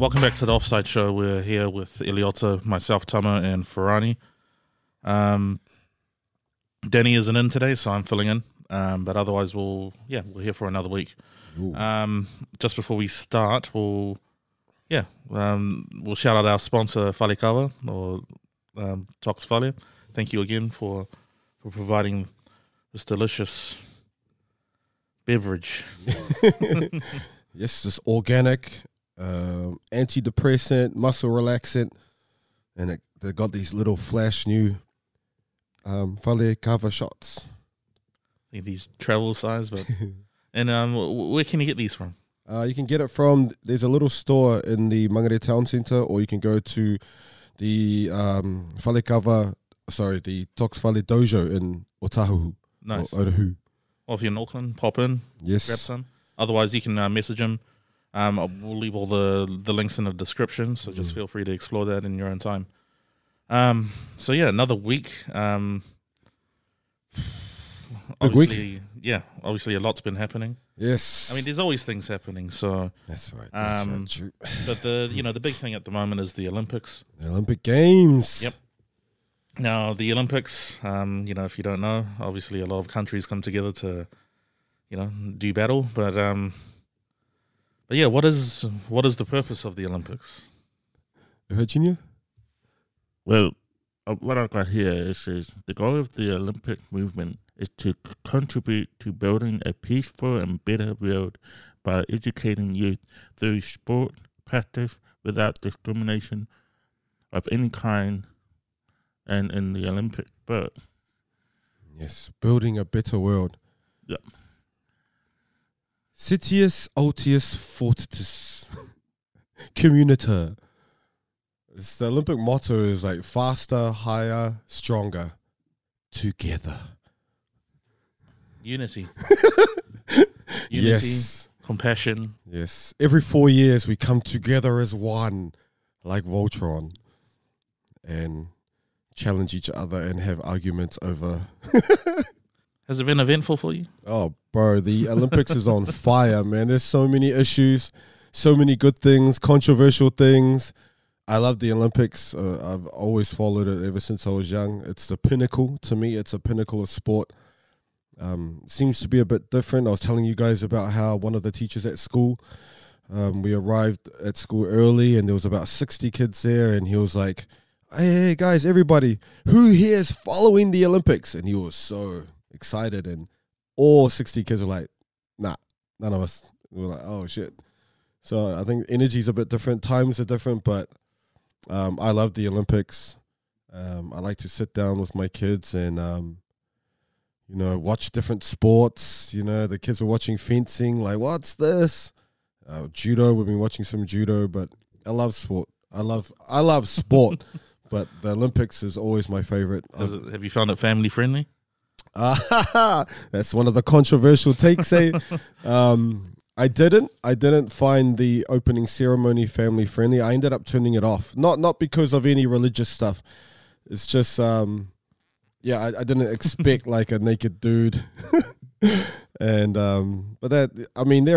Welcome back to the Offside Show. We're here with Eliota, myself, Tama, and Ferrani. Danny isn't in today, so I'm filling in. But otherwise, we're here for another week. Just before we start, we'll shout out our sponsor, Falekawa, or Tox Fale. Thank you again for providing this delicious beverage. Yes, this organic, antidepressant, muscle relaxant, and they got these little flash new Falekawa shots. I think these travel size, but and where can you get these from? You can get it from, there's a little store in the Mangere Town Centre, or you can go to the the Tox Fale Dojo in Otahuhu. Nice. Or Otahuhu. Or if you're in Auckland, pop in, Yes. grab some. Otherwise, you can message him. We'll leave all the links in the description, so just feel free to explore that in your own time. So yeah, another week. Obviously, obviously a lot's been happening. Yes. I mean, there's always things happening. So That's right. That's right. True. but the big thing at the moment is the Olympics. The Olympic Games. Yep. Now the Olympics, if you don't know, obviously a lot of countries come together to, do battle. But yeah, what is the purpose of the Olympics? Virginia? Well, what I've got here is the goal of the Olympic movement is to contribute to building a peaceful and better world by educating youth through sport practice without discrimination of any kind and in the Olympic sport. Yes, building a better world. Yep. Citius Altius Fortitus Communiter. It's the Olympic motto is like faster, higher, stronger, together. Unity. Yes. Compassion. Yes. Every 4 years we come together as one, like Voltron, and challenge each other and have arguments over. Has it been eventful for you? Oh, bro, the Olympics is on fire, man. There's so many issues, so many good things, controversial things. I love the Olympics. I've always followed it ever since I was young. It's the pinnacle. To me, it's a pinnacle of sport. Seems to be a bit different. I was telling you guys about how one of the teachers at school, we arrived at school early and there was about 60 kids there, and he was like, hey guys, everybody, who here is following the Olympics? And he was so excited, and all 60 kids were like, nah, none of us. We were like, oh shit. So I think energy's a bit different, times are different, but I love the Olympics. I like to sit down with my kids and watch different sports. The kids were watching fencing, like, what's this? Judo, we've been watching some judo, but I love sport. I love sport, but the Olympics is always my favorite. Have you found it family friendly? That's one of the controversial takes, eh? I didn't find the opening ceremony family friendly. I ended up turning it off. Not because of any religious stuff. It's just I didn't expect like a naked dude. And but that, I mean,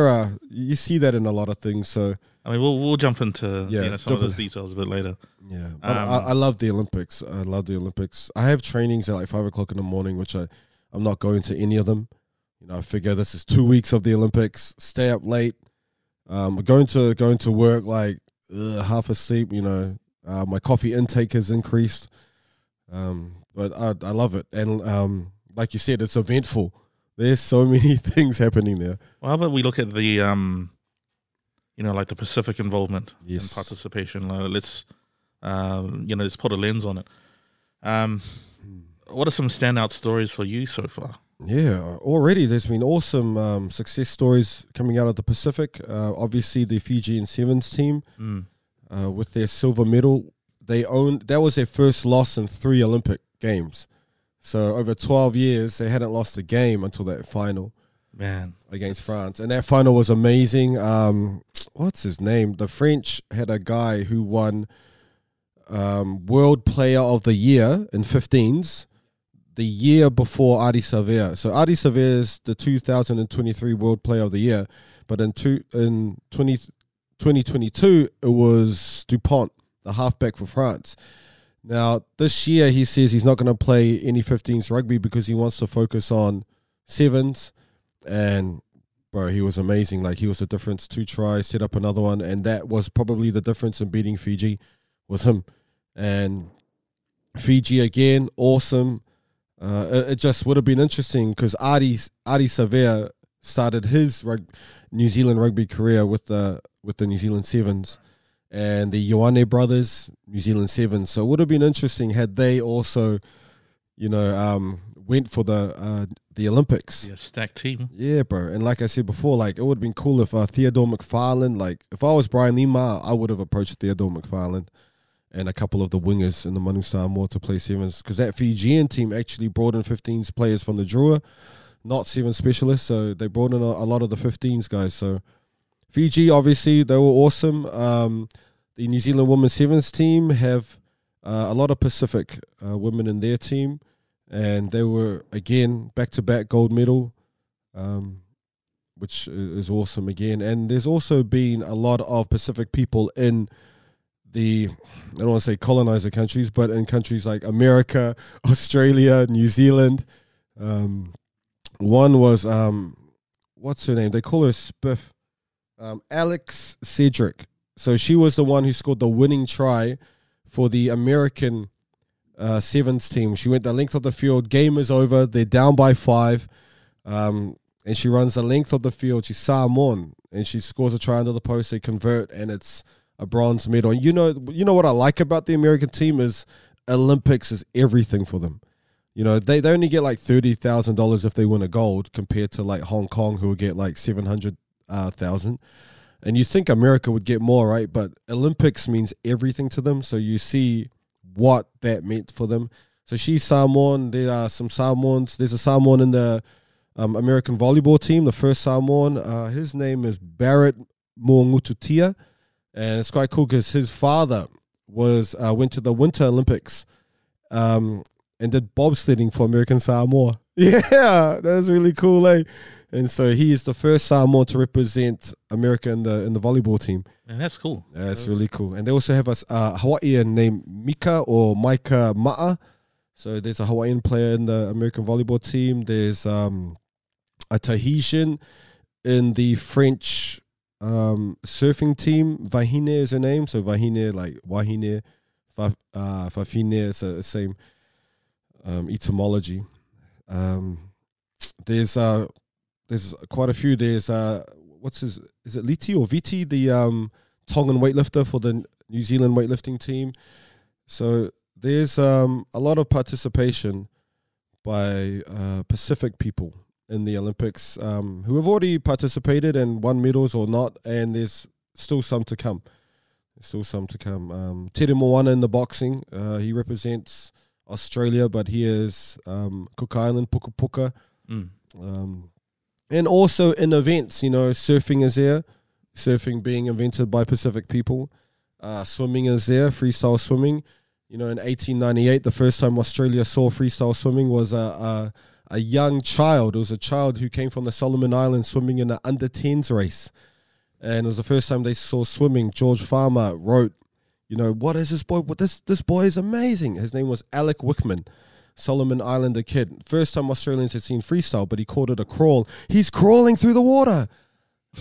you see that in a lot of things. So I mean, we'll jump into some of those details a bit later. Yeah, but I love the Olympics. I love the Olympics. I have trainings at like 5 o'clock in the morning, which I'm not going to any of them. I figure this is 2 weeks of the Olympics. Stay up late. Going to work like half asleep. My coffee intake has increased. But I love it, and like you said, it's eventful. There's so many things happening there. Well, how about we look at the like the Pacific involvement and Yes. participation. Let's put a lens on it. What are some standout stories for you so far? Yeah, already there's been awesome success stories coming out of the Pacific. Obviously, the Fijian Sevens team with their silver medal, that was their first loss in 3 Olympic Games. So over 12 years, they hadn't lost a game until that final. Man, against France. And that final was amazing. What's his name? The French had a guy who won World Player of the Year in 15s the year before Adi Savea. So Adi Savea is the 2023 World Player of the Year, but in 2022, it was Dupont, the halfback for France. Now, this year, he says he's not going to play any 15s rugby because he wants to focus on 7s. And, bro, he was amazing. Like, he was the difference. 2 tries, set up another one. And that was probably the difference in beating Fiji, was him. And Fiji, again, awesome. It just would have been interesting because Adi Savea started his New Zealand rugby career with the New Zealand Sevens, and the Ioane brothers, New Zealand Sevens. So it would have been interesting had they also, went for the Olympics. Yeah, stacked team. Yeah, bro. And like I said before, like, it would have been cool if Theodore McFarlane, like, if I was Brian Lima, I would have approached Theodore McFarlane and a couple of the wingers in the Manu Samoa to play 7s, because that Fijian team actually brought in 15s players from the Drua, not 7 specialists, so they brought in a lot of the 15s guys. So Fiji, obviously, they were awesome. The New Zealand Women's Sevens team have a lot of Pacific women in their team, and they were, again, back-to-back gold medal, which is awesome again. And there's also been a lot of Pacific people in I don't want to say colonizer countries, but in countries like America, Australia, New Zealand. One was, what's her name? They call her Spiff. Alex Cedric. So she was the one who scored the winning try for the American Sevens team. She went the length of the field. Game is over. They're down by 5. And she runs the length of the field. She's Samoan. And she scores a try under the post. They convert, and it's a bronze medal. And you know what I like about the American team is Olympics is everything for them. They only get like $30,000 if they win a gold, compared to like Hong Kong, who will get like 700,000. And you think America would get more, right? But Olympics means everything to them. So you see what that meant for them. So she's Samoan. There are some Samoans. There's a Samoan in the American volleyball team, the first Samoan. His name is Barrett Moangututia. And it's quite cool because his father went to the Winter Olympics and did bobsledding for American Samoa. Yeah, that's really cool, eh? And so he is the first Samoan to represent America in the volleyball team. Man, that's cool. That's really cool. And they also have a Hawaiian named Mika or Maika Ma'a. So there's a Hawaiian player in the American volleyball team. There's a Tahitian in the French surfing team. Vahine is her name. So Vahine, like Wahine, Fafine, is the same etymology. There's quite a few. There's is it Liti or Viti, the Tongan weightlifter for the New Zealand weightlifting team. So there's a lot of participation by Pacific people in the Olympics who have already participated and won medals or not, and there's still some to come. Tere Moana in the boxing, he represents Australia, but he is Cook Island, Puka Puka. And also in events, surfing is there, surfing being invented by Pacific people. Swimming is there, freestyle swimming. In 1898, the first time Australia saw freestyle swimming was a young child. It was a child who came from the Solomon Islands swimming in an under-10s race. And it was the first time they saw swimming. George Farmer wrote, what is this boy? This boy is amazing. His name was Alec Wickman, Solomon Islander kid. First time Australians had seen freestyle, but he called it a crawl. He's crawling through the water.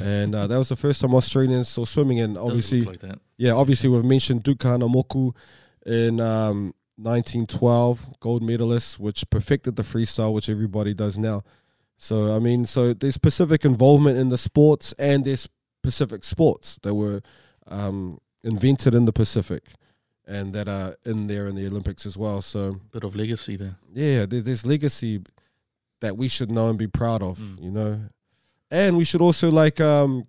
And that was the first time Australians saw swimming. And obviously, like that. Yeah, obviously we've mentioned Duke Kahanamoku in 1912, gold medalist, which perfected the freestyle, which everybody does now. So, so there's Pacific involvement in the sports, and there's Pacific sports that were invented in the Pacific and that are in there in the Olympics as well. So Bit of legacy there. yeah, there's legacy that we should know and be proud of, And we should also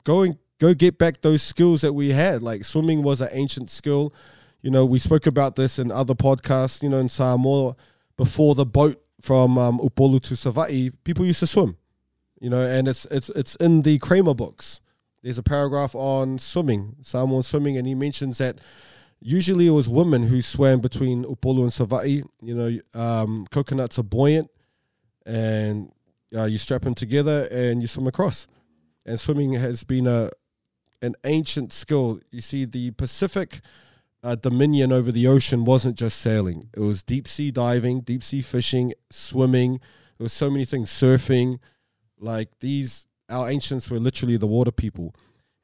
go get back those skills that we had. Like swimming was an ancient skill. We spoke about this in other podcasts, in Samoa. Before the boat from Upolu to Savaii, people used to swim, and it's in the Kramer books. There's a paragraph on swimming, Samoan swimming, and he mentions that usually it was women who swam between Upolu and Savaii. Coconuts are buoyant, and you strap them together and you swim across. And swimming has been an ancient skill. You see, the Pacific dominion over the ocean wasn't just sailing. It was deep sea diving, deep sea fishing, swimming. There was so many things, surfing. Like our ancients were literally the water people.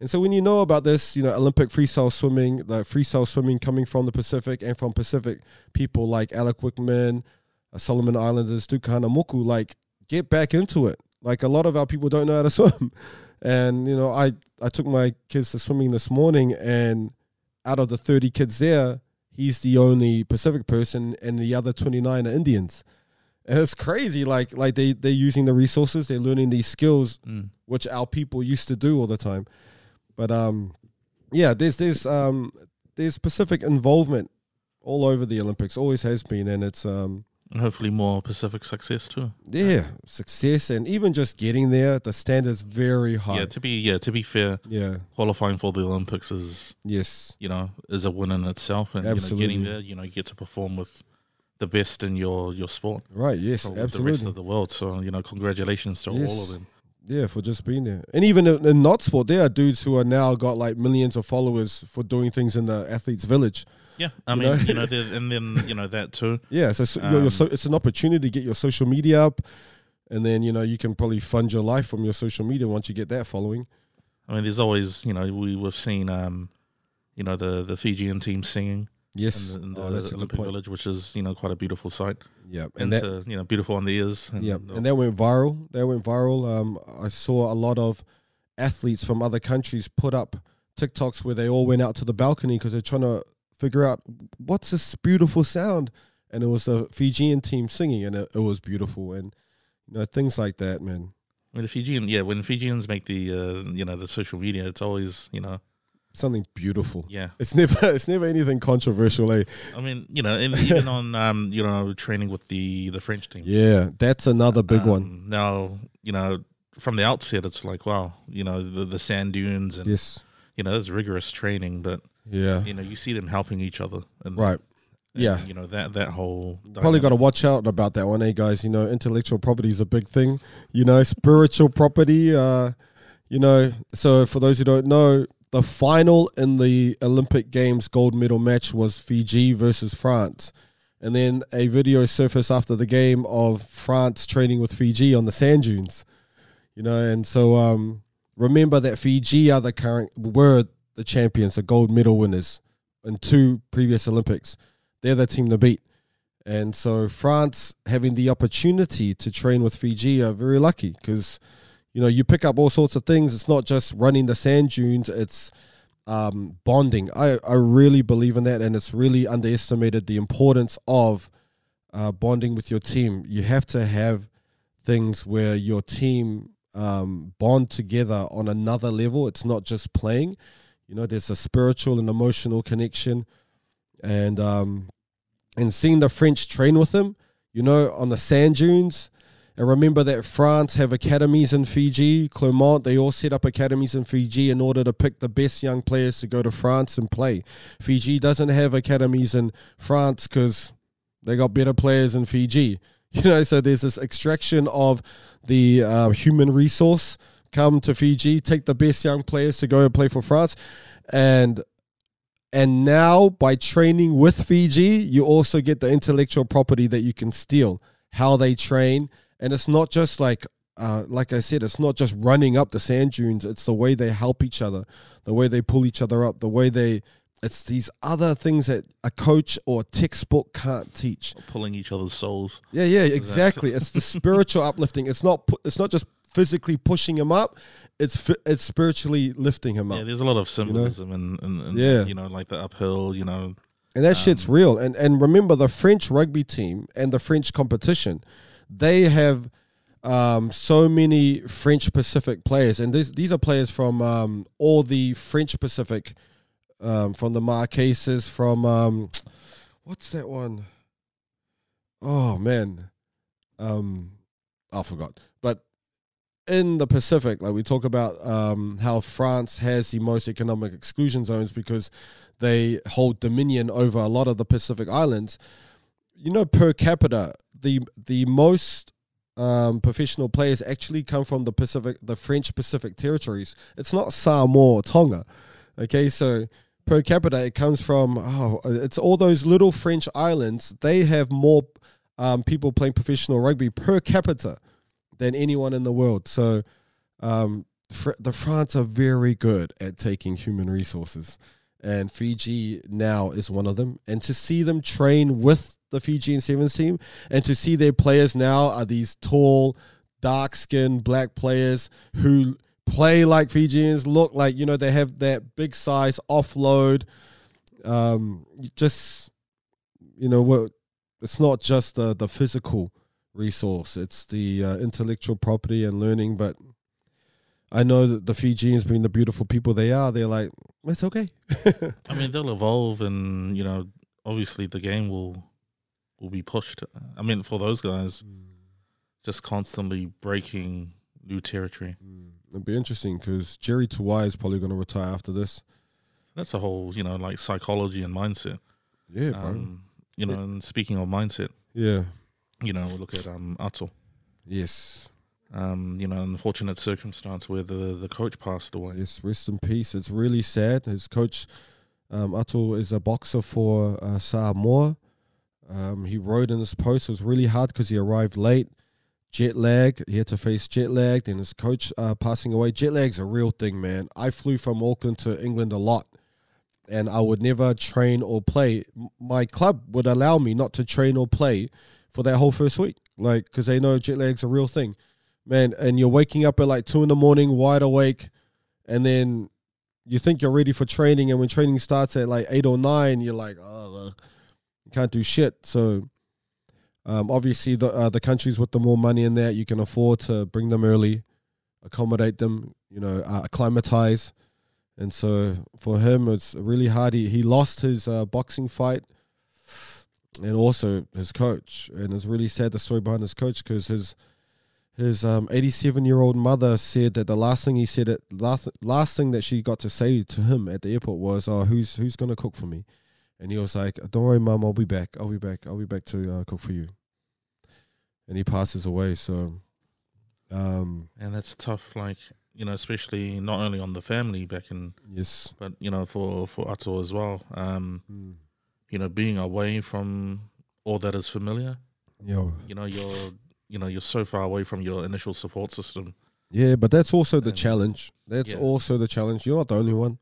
And so when you know about this, Olympic freestyle swimming coming from the Pacific and from Pacific people like Alec Wickman, Solomon Islanders, Tukahana Moku, like, get back into it. Like, a lot of our people don't know how to swim. And, I took my kids to swimming this morning, and out of the 30 kids there, he's the only Pacific person, and the other 29 are Indians. And it's crazy. Like they're using the resources, they're learning these skills, which our people used to do all the time. But there's Pacific involvement all over the Olympics, always has been, and it's and hopefully more Pacific success too. Yeah, success, and even just getting there, the standard's very high. Yeah, to be fair, qualifying for the Olympics is is a win in itself, and getting there, you get to perform with the best in your sport. Right. Yes. So absolutely. The rest of the world. So congratulations to all of them. Yeah, for just being there. And even in not sport, there are dudes who are now got like millions of followers for doing things in the athletes' village. Yeah, I mean, and then that too. Yeah, so it's an opportunity to get your social media up, and then you can probably fund your life from your social media once you get that following. I mean, there's always we've seen the Fijian team singing. Yes, in the Olympic Village, which is quite a beautiful sight. Yeah, and that, beautiful on the ears. And that went viral. I saw a lot of athletes from other countries put up TikToks where they all went out to the balcony because they're trying to figure out what's this beautiful sound, and it was a Fijian team singing, and it was beautiful, and things like that, man. I mean, when Fijians make the the social media, it's always something beautiful. Yeah, it's never anything controversial. I mean, and even on training with the French team. Yeah, that's another big one. Now from the outset, it's like, wow, the sand dunes and there's rigorous training, but you see them helping each other, and right. That whole probably got to watch out about that one, guys. Intellectual property is a big thing. Spiritual property. So for those who don't know, the final in the Olympic Games gold medal match was Fiji versus France. And then a video surfaced after the game of France training with Fiji on the sand dunes. And so remember that Fiji were the champions, the gold medal winners in 2 previous Olympics. They're the team to beat. And so France, having the opportunity to train with Fiji, are very lucky because you pick up all sorts of things. It's not just running the sand dunes. It's bonding. I really believe in that, and it's really underestimated the importance of bonding with your team. You have to have things where your team bond together on another level. It's not just playing. There's a spiritual and emotional connection. And seeing the French train with them, on the sand dunes. And remember that France have academies in Fiji, Clermont, they all set up academies in Fiji in order to pick the best young players to go to France and play. Fiji doesn't have academies in France because they got better players in Fiji. So there's this extraction of the human resource. Come to Fiji, take the best young players to go and play for France. And now by training with Fiji, you also get the intellectual property that you can steal, how they train. And it's not just like I said, it's not just running up the sand dunes. It's the way they help each other, the way they pull each other up, the way it's these other things that a coach or a textbook can't teach. Pulling each other's souls. Yeah, exactly. It's the spiritual uplifting. It's not just physically pushing him up. It's spiritually lifting him up. Yeah, there's a lot of symbolism and like the uphill, And that shit's real. And remember, the French rugby team and the French competition, they have so many French Pacific players, and these are players from all the French Pacific, from the Marquesas, from what's that one? Oh man, I forgot. But in the Pacific, like we talk about how France has the most economic exclusion zones because they hold dominion over a lot of the Pacific Islands. Per capita, the most professional players actually come from the French Pacific territories. It's not Samoa or Tonga. Okay, so per capita, it comes from, it's all those little French islands. They have more people playing professional rugby per capita than anyone in the world. So the France are very good at taking human resources. And Fiji now is one of them. And to see them train with the Fijian Sevens team and to see their players now are these tall, dark-skinned black players who play like Fijians, look like, they have that big size offload. It's not just the physical resource, it's the intellectual property and learning. But I know that the Fijians, being the beautiful people they are, they're like, it's okay. I mean, they'll evolve, and obviously the game will be pushed. I mean, for those guys, just constantly breaking new territory. It'll be interesting because Jerry Tuwai is probably going to retire after this. That's a whole, like psychology and mindset. Yeah, bro. And speaking of mindset, yeah, we look at Ato. Yes. Unfortunate circumstance where the coach passed away. Yes, rest in peace. It's really sad. His coach, Ato, is a boxer for Samoa. He wrote in his post, it was really hard because he arrived late. Jet lag. He had to face jet lag. Then his coach passing away. Jet lag's a real thing, man. I flew from Auckland to England a lot, and I would never train or play. My club would allow me not to train or play for that whole first week, because they know jet lag's a real thing. Man, and you're waking up at like 2 a.m, wide awake, and then you think you're ready for training, and when training starts at like 8 or 9, you're like, oh, you can't do shit. So obviously the countries with the more money in that, you can afford to bring them early, accommodate them, acclimatize. And so for him, it's really hard. He lost his boxing fight and also his coach. And it's really sad, the story behind his coach, because his 87-year-old mother said that the last thing that she got to say to him at the airport was, "Oh, who's going to cook for me?" And he was like, "Don't worry, Mum, I'll be back to cook for you." And he passes away. So, and that's tough. Especially not only on the family back in, yes, but for Ato as well. Being away from all that is familiar. You're so far away from your initial support system. Yeah, but that's also the challenge. Also the challenge. You're not the only one.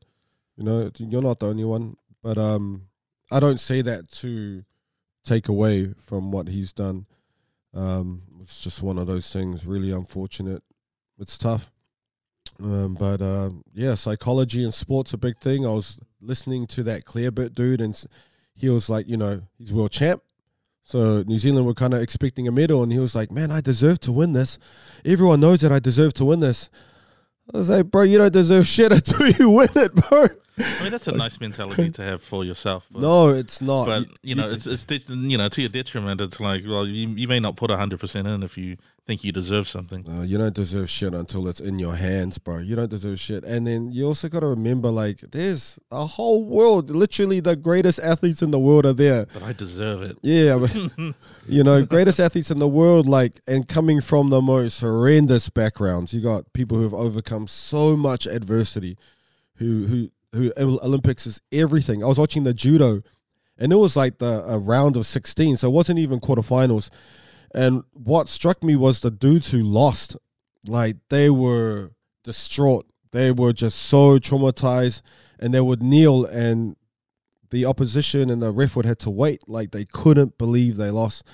You're not the only one. But I don't say that to take away from what he's done. It's just one of those things. Really unfortunate. It's tough. But psychology and sport's a big thing. I was listening to that Clearbit dude, and he was like, he's world champ. So New Zealand were kind of expecting a medal, and he was like, "Man, I deserve to win this. Everyone knows that I deserve to win this." I was like, "Bro, you don't deserve shit until you win it, bro." I mean, that's a nice mentality to have for yourself. But, no, it's not. But it's to your detriment. It's like, well, you may not put 100% in if you think you deserve something. You don't deserve shit until it's in your hands, bro. You don't deserve shit. And then you also got to remember, there's a whole world. Literally, the greatest athletes in the world are there. But I deserve it. Yeah, but, greatest athletes in the world, and coming from the most horrendous backgrounds. You got people who have overcome so much adversity, who Olympics is everything. I was watching the judo, and it was like a round of 16, so it wasn't even quarterfinals. And what struck me was the dudes who lost, they were distraught. They were just so traumatized, and they would kneel, and the opposition and the ref would have to wait. They couldn't believe they lost.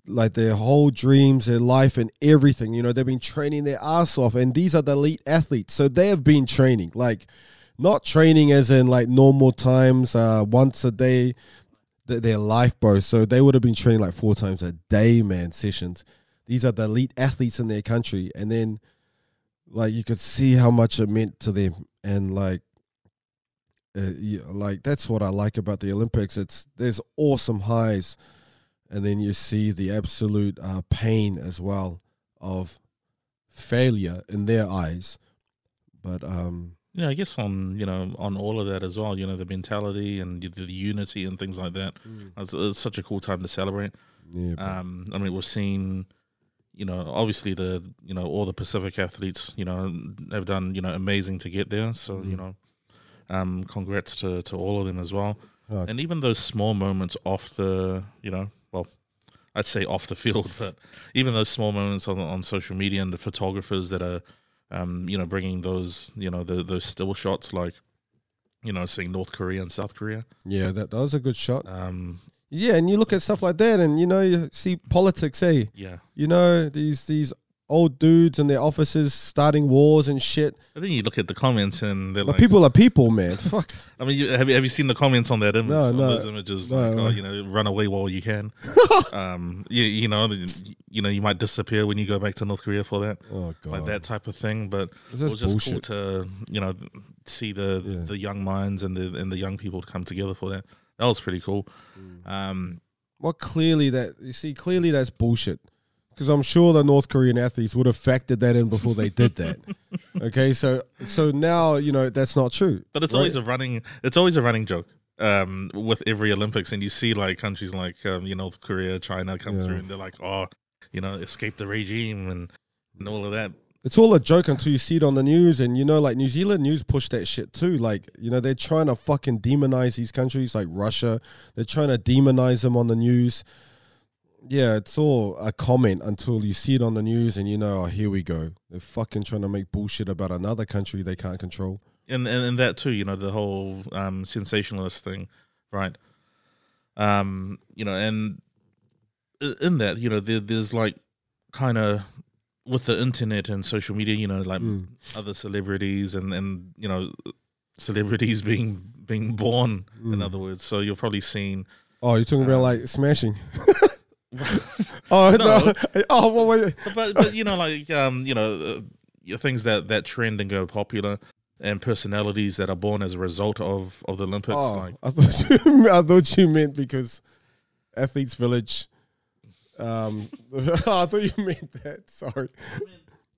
Their whole dreams, their life, and everything. They've been training their ass off, and these are the elite athletes, so they have been training, not training as in normal times, once a day, their life, bro. So they would have been training 4 times a day, man, sessions. These are the elite athletes in their country. And then, you could see how much it meant to them. And, that's what I like about the Olympics. There's awesome highs. And then you see the absolute pain as well of failure in their eyes. But, I guess on all of that as well, the mentality and the unity and things like that. It's such a cool time to celebrate. Yeah, I mean, we've seen, obviously all the Pacific athletes, have done, amazing to get there. So, congrats to all of them as well. Oh. And even those small moments off the, well, I'd say off the field, but even those small moments on social media and the photographers that are, bringing those, those still shots, like, seeing North Korea and South Korea. Yeah, that was a good shot. Yeah, and you look at stuff like that, and you see politics, eh? Yeah. These old dudes in their offices starting wars and shit. I think you look at the comments and they're But like, people are people, man. Fuck. I mean, have you seen the comments on that image? No, on no. those images, No, like, no. run away while you can. You might disappear when you go back to North Korea for that, Oh god. like that type of thing. But This it is was just bullshit. cool to see the young minds and the young people come together for that. That was pretty cool. Well, clearly that's bullshit. Because I'm sure the North Korean athletes would have factored that in before they did that. Okay, so now that's not true. But it's right? always a running joke with every Olympics, and you see like countries like North Korea, China come Yeah. through, and they're like, escape the regime and all of that. It's all a joke until you see it on the news, and like New Zealand news push that shit too. Like they're trying to fucking demonize these countries like Russia. They're trying to demonize them on the news. Yeah, it's all a comment until you see it on the news and oh, here we go. They're fucking trying to make bullshit about another country they can't control. And that too, the whole sensationalist thing, right? And in that, there's like kind of with the internet and social media, like other celebrities and celebrities being born, in other words. So you're probably seeing. Oh, you're talking about like smashing. Oh no! Oh, well, wait. But things that trend and go popular, and personalities that are born as a result of the Olympics. Oh, Like, I thought you meant because Athletes Village. I thought you meant that. Sorry.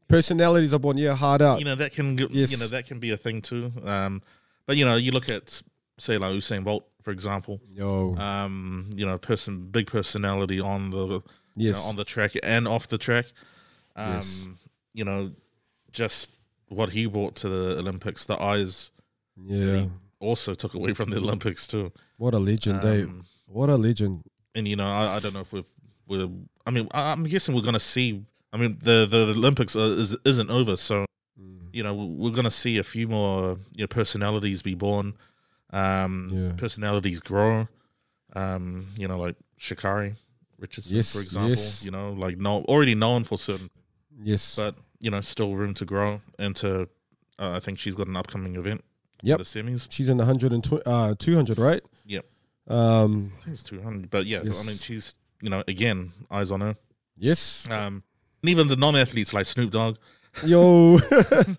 Personalities are born. Yeah, hard out. that can Yes. that can be a thing too. But you look at say like Usain Bolt, for example. Yo. Big personality on the Yes. on the track and off the track. Yes. Just what he brought to the Olympics, the eyes Yeah. he also took away from the Olympics too. What a legend, Dave. What a legend. And I don't know if we're. I mean, I'm guessing we're gonna see. I mean, the Olympics isn't over, so we're gonna see a few more personalities be born. Personalities grow. Like Sha'Carri Richardson, Yes, for example. yes. Already known for certain, Yes. but still room to grow. And to, I think she's got an upcoming event. Yep. The semis. She's in the 200, right? Yep. Um. I think it's 200, but yeah, Yes. I mean, she's again, eyes on her. Yes. And even the non-athletes like Snoop Dogg, Yo. that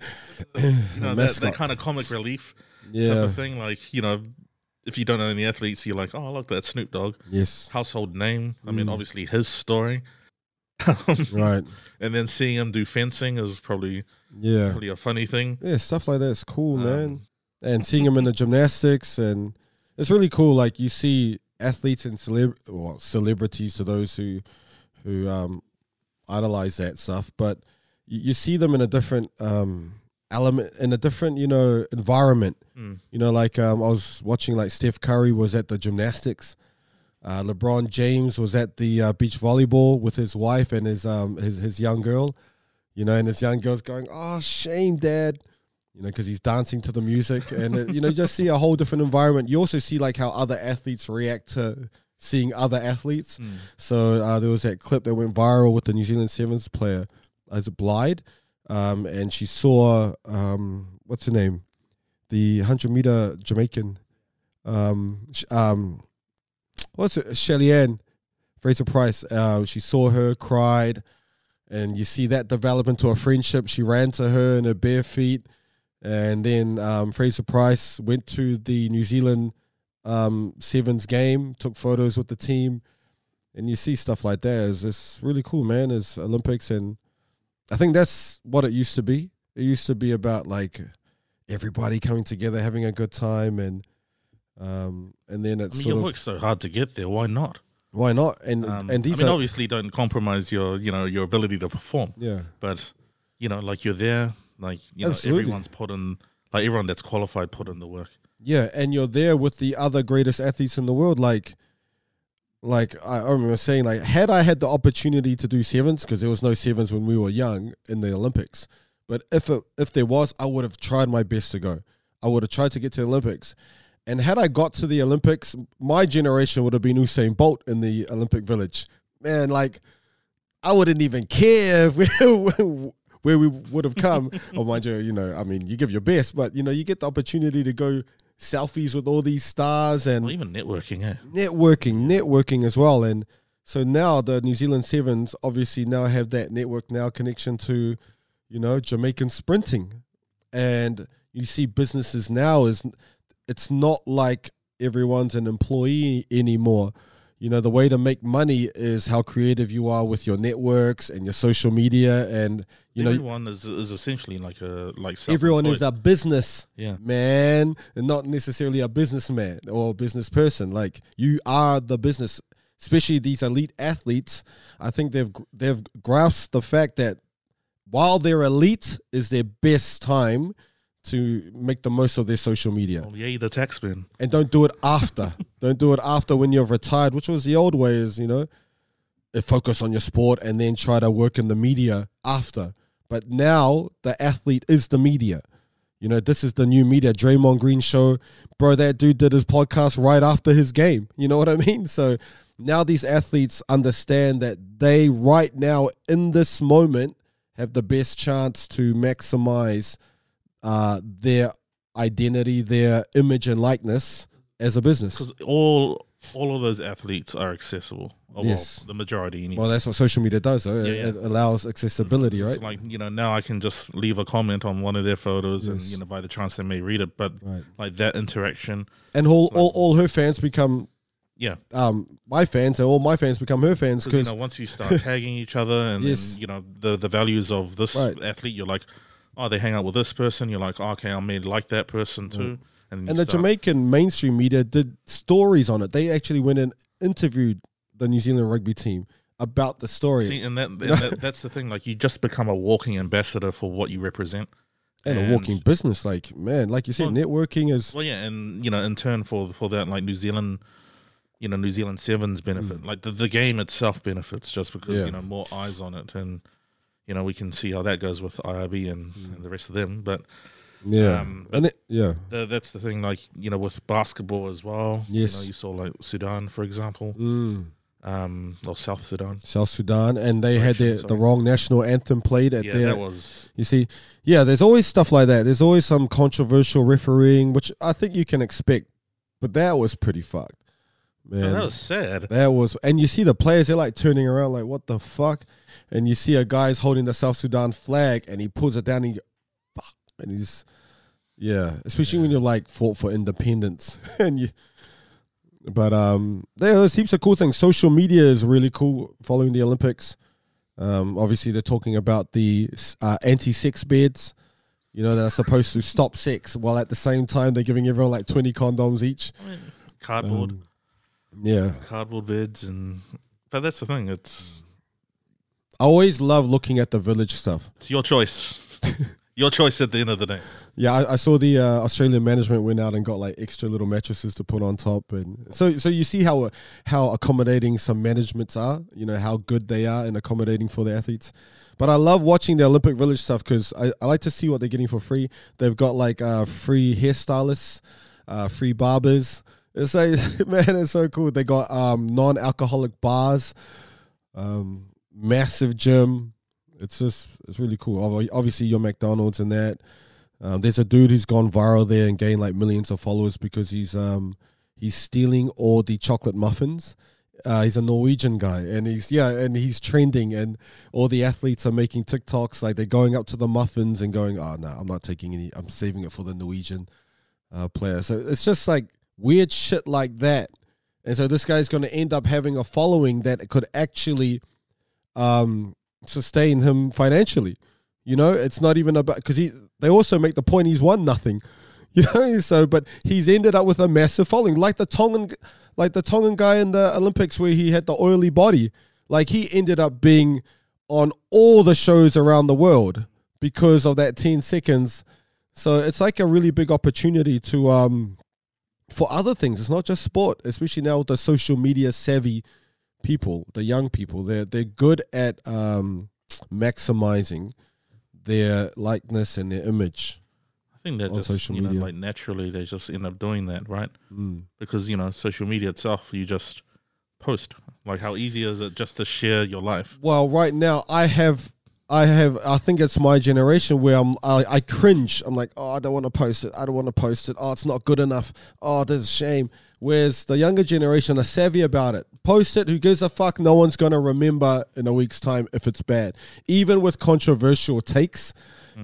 Mascot. kind of comic relief type Yeah. of thing. Like, if you don't know any athletes, you're like, oh, look, that's Snoop Dogg. Yes. Household name. I mean, obviously his story. Right. And then seeing him do fencing is probably Yeah. a funny thing. Yeah. Stuff like that is cool, man. And seeing him in the gymnastics, and it's really cool. Like you see athletes and celebrities to those who idolize that stuff, but you see them in a different element, in a different environment. Like I was watching, like Steph Curry was at the gymnastics. LeBron James was at the beach volleyball with his wife and his young girl, and his young girl's going, "Oh, shame, Dad," because he's dancing to the music, and you just see a whole different environment. You also see like how other athletes react to seeing other athletes. So there was that clip that went viral with the New Zealand Sevens player, Isaac Blyde, and she saw what's her name, the 100-meter Jamaican, what's it, Shelly-Ann Fraser-Price. She saw her, cried, and you see that develop into a friendship. She ran to her in her bare feet, and then Fraser-Price went to the New Zealand Sevens game, took photos with the team, and you see stuff like that. It's really cool, man. It's Olympics, and I think that's what it used to be. It used to be about like everybody coming together, having a good time, and then it's I mean, you worked so hard to get there. Why not? Why not? And these I mean, are obviously, don't compromise your your ability to perform. yeah. But like you're there, like Absolutely. everyone's put in, like everyone that's qualified put in the work. Yeah, and you're there with the other greatest athletes in the world. Like I remember saying, like, had I had the opportunity to do sevens, because there was no sevens when we were young in the Olympics, but if there was, I would have tried my best to go. I would have tried to get to the Olympics. And had I got to the Olympics, my generation would have been Usain Bolt in the Olympic Village. Man, like, I wouldn't even care where we would have come. Oh, mind you, I mean, you give your best, but, you get the opportunity to go selfies with all these stars and Well, even networking, networking as well. And so now the New Zealand Sevens obviously now have that network now connection to, Jamaican sprinting. And you see businesses now it's not like everyone's an employee anymore. The way to make money is how creative you are with your networks and your social media, and everyone is essentially like everyone is a business Yeah. man and not necessarily a businessman or a business person. Like, you are the business, especially these elite athletes. I think they've grasped the fact that while they're elite is their best time to make the most of their social media. Well, yeah, the taxman. And don't do it after. Don't do it after when you're retired, which was the old way, is, focus on your sport and then try to work in the media after. But now the athlete is the media. This is the new media. Draymond Green show. Bro, that dude did his podcast right after his game. You know what I mean? So now these athletes understand that they right now in this moment have the best chance to maximize their identity, their image and likeness as a business. Because all of those athletes are accessible. Yes. Well, the majority anyway. Well, that's what social media does, though. Yeah, It allows accessibility, It's right? like, now I can just leave a comment on one of their photos Yes. and, by the chance they may read it. But Right. like that interaction. And all her fans become Yeah. my fans, and all my fans become her fans. Because, Because once you start tagging each other and Yes. then, the values of this Right. athlete, you're like, oh, they hang out with this person. You're like, oh, okay, I may like that person too. And the Jamaican mainstream media did stories on it. They actually went and interviewed the New Zealand rugby team about the story. See, and that's the thing. Like, you just become a walking ambassador for what you represent. and a walking business. Like, man, like you said, networking is... Well, yeah, and, in turn for that, like, New Zealand Sevens benefit. Like, the game itself benefits just because, Yeah. more eyes on it. And, we can see how that goes with IRB and the rest of them. But... Yeah. That's the thing, like, with basketball as well. Yes. You saw like Sudan, for example, or South Sudan. South Sudan, and they had the Sorry. wrong national anthem played at Yeah, their... that was. You see, there's always stuff like that. There's always some controversial refereeing, which I think you can expect, but that was pretty fucked. Man, That was sad. and you see the players, they're like turning around like, what the fuck? And you see a guy's holding the South Sudan flag and he pulls it down and fuck. And he's, especially when you're like fought for independence. There's heaps of cool things. Social media is really cool following the Olympics. Obviously they're talking about the anti-sex beds, that are supposed to stop sex, while at the same time they're giving everyone like 20 condoms each. I mean, cardboard. Cardboard beds, but that's the thing. I always love looking at the village stuff. It's your choice. Your choice at the end of the day. Yeah, I saw the Australian management went out and got like extra little mattresses to put on top, and so you see how accommodating some managements are. How good they are in accommodating for the athletes. But I love watching the Olympic Village stuff because I like to see what they're getting for free. They've got like free hairstylists, free barbers. It's like, man, it's so cool. They got non-alcoholic bars, massive gym. It's really cool. Obviously, your McDonald's and that. There's a dude who's gone viral there and gained like millions of followers because he's stealing all the chocolate muffins. He's a Norwegian guy, and he's trending, and all the athletes are making TikToks like they're going up to the muffins and going, "Oh no, I'm not taking any. I'm saving it for the Norwegian player." So it's just like weird shit like that, and so this guy's going to end up having a following that could actually sustain him financially. It's not even about, because they also make the point he's won nothing. You know, so but he's ended up with a massive following, like the Tongan guy in the Olympics where he had the oily body. Like he ended up being on all the shows around the world because of that 10 seconds. So it's like a really big opportunity to for other things. It's not just sport, especially now with the social media savvy people, the young people. They're good at maximizing their likeness and their image. I think that on just, social you know, media. like naturally they just end up doing that, right? Mm. Because, you know, social media itself, you just post. Like, how easy is it just to share your life? Well, right now I think it's my generation where I cringe. I'm like, oh, I don't want to post it. I don't want to post it. Oh, it's not good enough. Oh, there's a shame. Whereas the younger generation are savvy about it. Post it. Who gives a fuck? No one's going to remember in a week's time if it's bad. Even with controversial takes,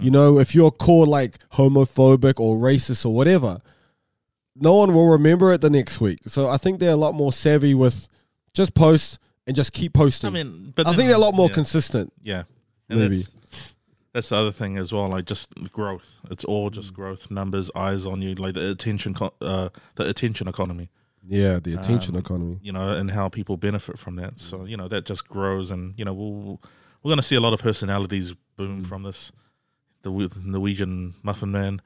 you know, if you're called like homophobic or racist or whatever, no one will remember it the next week. So I think they're a lot more savvy with just post and just keep posting. I mean, but I think they're a lot more consistent. Yeah. And Maybe. that's the other thing as well, like just growth. It's all just growth, numbers, eyes on you, like the attention economy, Yeah, the attention economy. you know, and how people benefit from that. So, you know, that just grows, and, you know, we're going to see a lot of personalities boom from this. The Norwegian Muffin Man,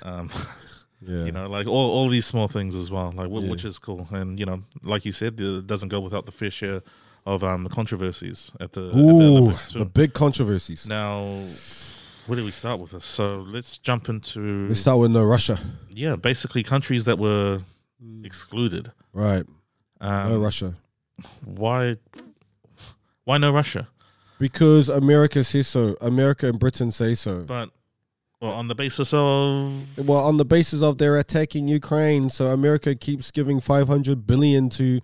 Yeah. you know, like all these small things as well, like which is cool. And, you know, like you said, it doesn't go without the fair share of the controversies at the Olympics too. The big controversies. Now, where do we start with this? So let's jump into Let's start with no Russia. yeah, basically countries that were excluded. Right. No Russia. Why no Russia? Because America says so. America and Britain say so. But well, on the basis of Well, on the basis of they're attacking Ukraine, so America keeps giving $500 billion to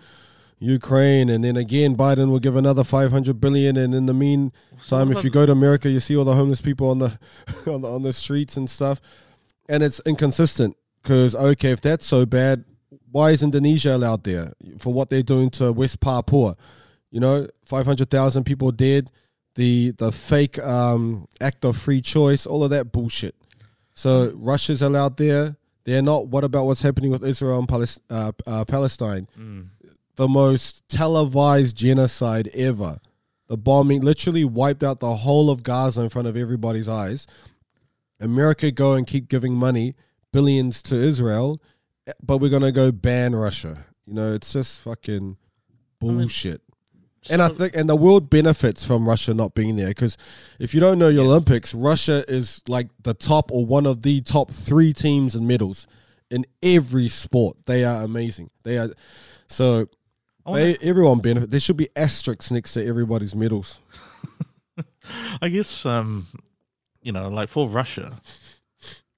Ukraine, and then again Biden will give another $500 billion, and in the meantime, if you go to America, you see all the homeless people on the on the streets and stuff, and it's inconsistent. Because okay, if that's so bad, why is Indonesia allowed there for what they're doing to West Papua? You know, 500,000 people dead. The fake act of free choice, all of that bullshit. So Russia's allowed there. They're not. What about what's happening with Israel and Palestine? The most televised genocide ever. The bombing literally wiped out the whole of Gaza in front of everybody's eyes. America go and keep giving money, billions to Israel, but we're going to go ban Russia. You know, it's just fucking bullshit. And I think, and the world benefits from Russia not being there, because if you don't know your Olympics, Russia is like the top or one of the top 3 teams in medals in every sport. They are amazing. They are so. Everyone benefit. There should be asterisks next to everybody's medals. I guess you know, like for Russia,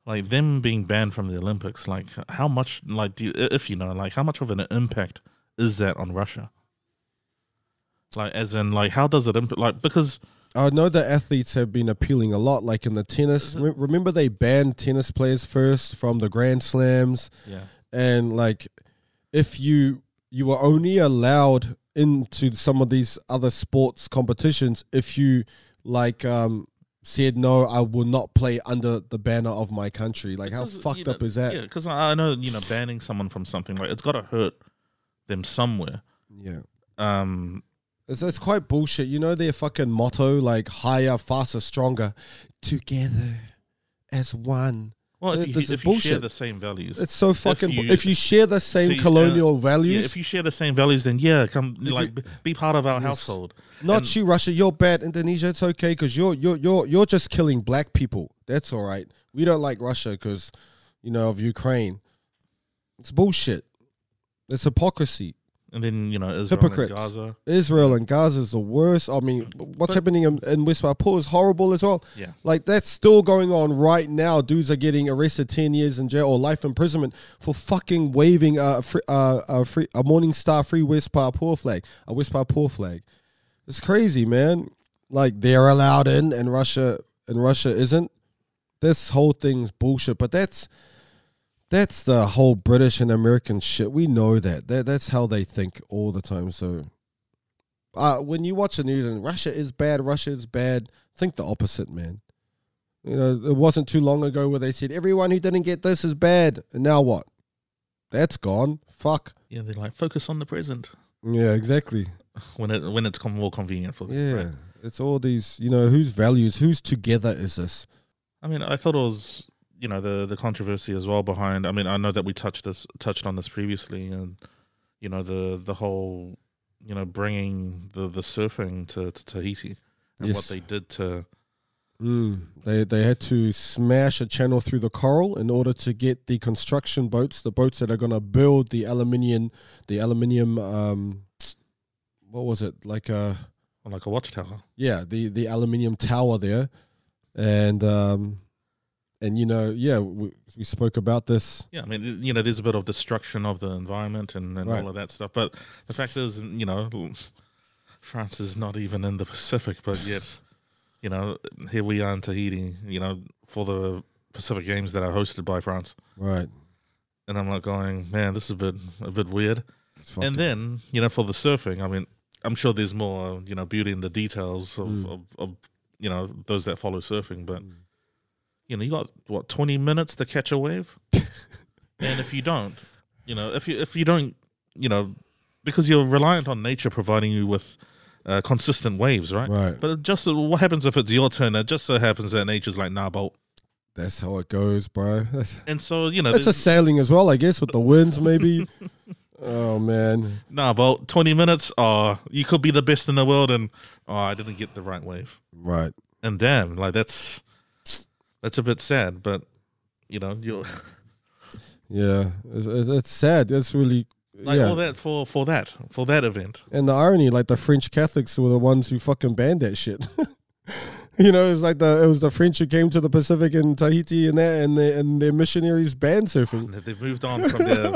like them being banned from the Olympics, like how much, like if you know, like how much of an impact is that on Russia? Like, as in, like, how does it impact? Like, because I know the athletes have been appealing a lot, like in the tennis. Remember they banned tennis players first from the Grand Slams, and like if you were only allowed into some of these other sports competitions if you like said no, I will not play under the banner of my country. Like, how fucked up is that? Yeah, because I know, you know, banning someone from something, like, it's got to hurt them somewhere. Yeah. It's quite bullshit. You know their fucking motto, like higher, faster, stronger, together as one. Well, if you share the same values, it's so fucking. If you share the same colonial values, if you share the same values, then come be part of our household. Not you, Russia. You're bad. Indonesia, it's okay because you're just killing black people. That's all right. We don't like Russia because of Ukraine. It's bullshit. It's hypocrisy. And then, Israel Hypocrites. and Gaza. Israel and Gaza is the worst. I mean, what's happening in West Papua is horrible as well. Yeah. Like, that's still going on right now. Dudes are getting arrested 10 years in jail or life imprisonment for fucking waving a Morning Star Free West Papua flag. A West Papua flag. It's crazy, man. Like, they're allowed in and Russia isn't. This whole thing's bullshit. But that's the whole British and American shit. We know that. That's how they think all the time. So when you watch the news and Russia is bad, think the opposite, man. You know, it wasn't too long ago where they said everyone who didn't get this is bad, and now what? That's gone. Fuck. Yeah, they're like, focus on the present Yeah, exactly. when it's more convenient for them. Yeah, Right? it's all these. You know, whose values, whose together is this? I mean, I thought it was, you know, the controversy as well behind. I mean, I know that we touched on this previously, and you know, the whole, you know, bringing the surfing to Tahiti and what Yes. they did to. They had to smash a channel through the coral in order to get the construction boats, the boats that are going to build the aluminium. What was it like a? Like a watchtower. Yeah, the aluminium tower there, and you know, yeah, we spoke about this. Yeah, I mean, you know, there's a bit of destruction of the environment and Right. all of that stuff. But the fact is, you know, France is not even in the Pacific, but yet, you know, here we are in Tahiti, you know, for the Pacific Games that are hosted by France. Right. And I'm like going, man, this is a bit weird. It's fucking- And then, you know, for the surfing, I mean, I'm sure there's more, you know, beauty in the details of you know, those that follow surfing. But, you know, you got, what, 20 minutes to catch a wave? And if you don't, you know, if you don't, you know, because you're reliant on nature providing you with consistent waves, right? Right. But it just what happens if it's your turn? It just so happens that nature's like, nah, bolt. That's how it goes, bro. And so, you know, It's a sailing as well, I guess, with the winds, maybe. Oh man. nah, bolt, 20 minutes, you could be the best in the world, and I didn't get the right wave. Right. And damn, like that's a bit sad, but you know, you Yeah. It's sad. It's really. like yeah. all that for that event. And the irony, like the French Catholics were the ones who fucking banned that shit. You know, it's like it was the French who came to the Pacific and Tahiti and that, and their missionaries banned surfing. They've moved on from their.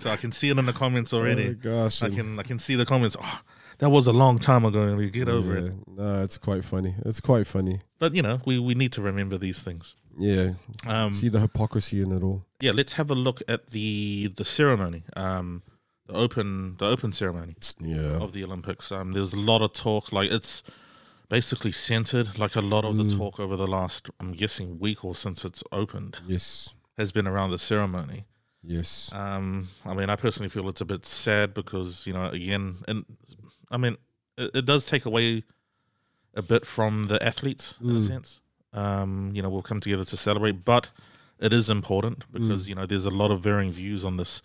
I can see it in the comments already. Oh gosh. I can see the comments. Oh, that was a long time ago. We get over it. No, it's quite funny. It's quite funny. But you know, we need to remember these things. Yeah. See the hypocrisy in it all. Yeah, let's have a look at the ceremony. The open ceremony Yeah. of the Olympics. There's a lot of talk. Like it's basically centered. Like a lot of the talk over the last, I'm guessing, week or since it's opened Yes. has been around the ceremony. Yes. I mean, I personally feel it's a bit sad because, you know, again, and I mean, it does take away a bit from the athletes in a sense. You know, we'll come together to celebrate, but it is important because, you know, there's a lot of varying views on this.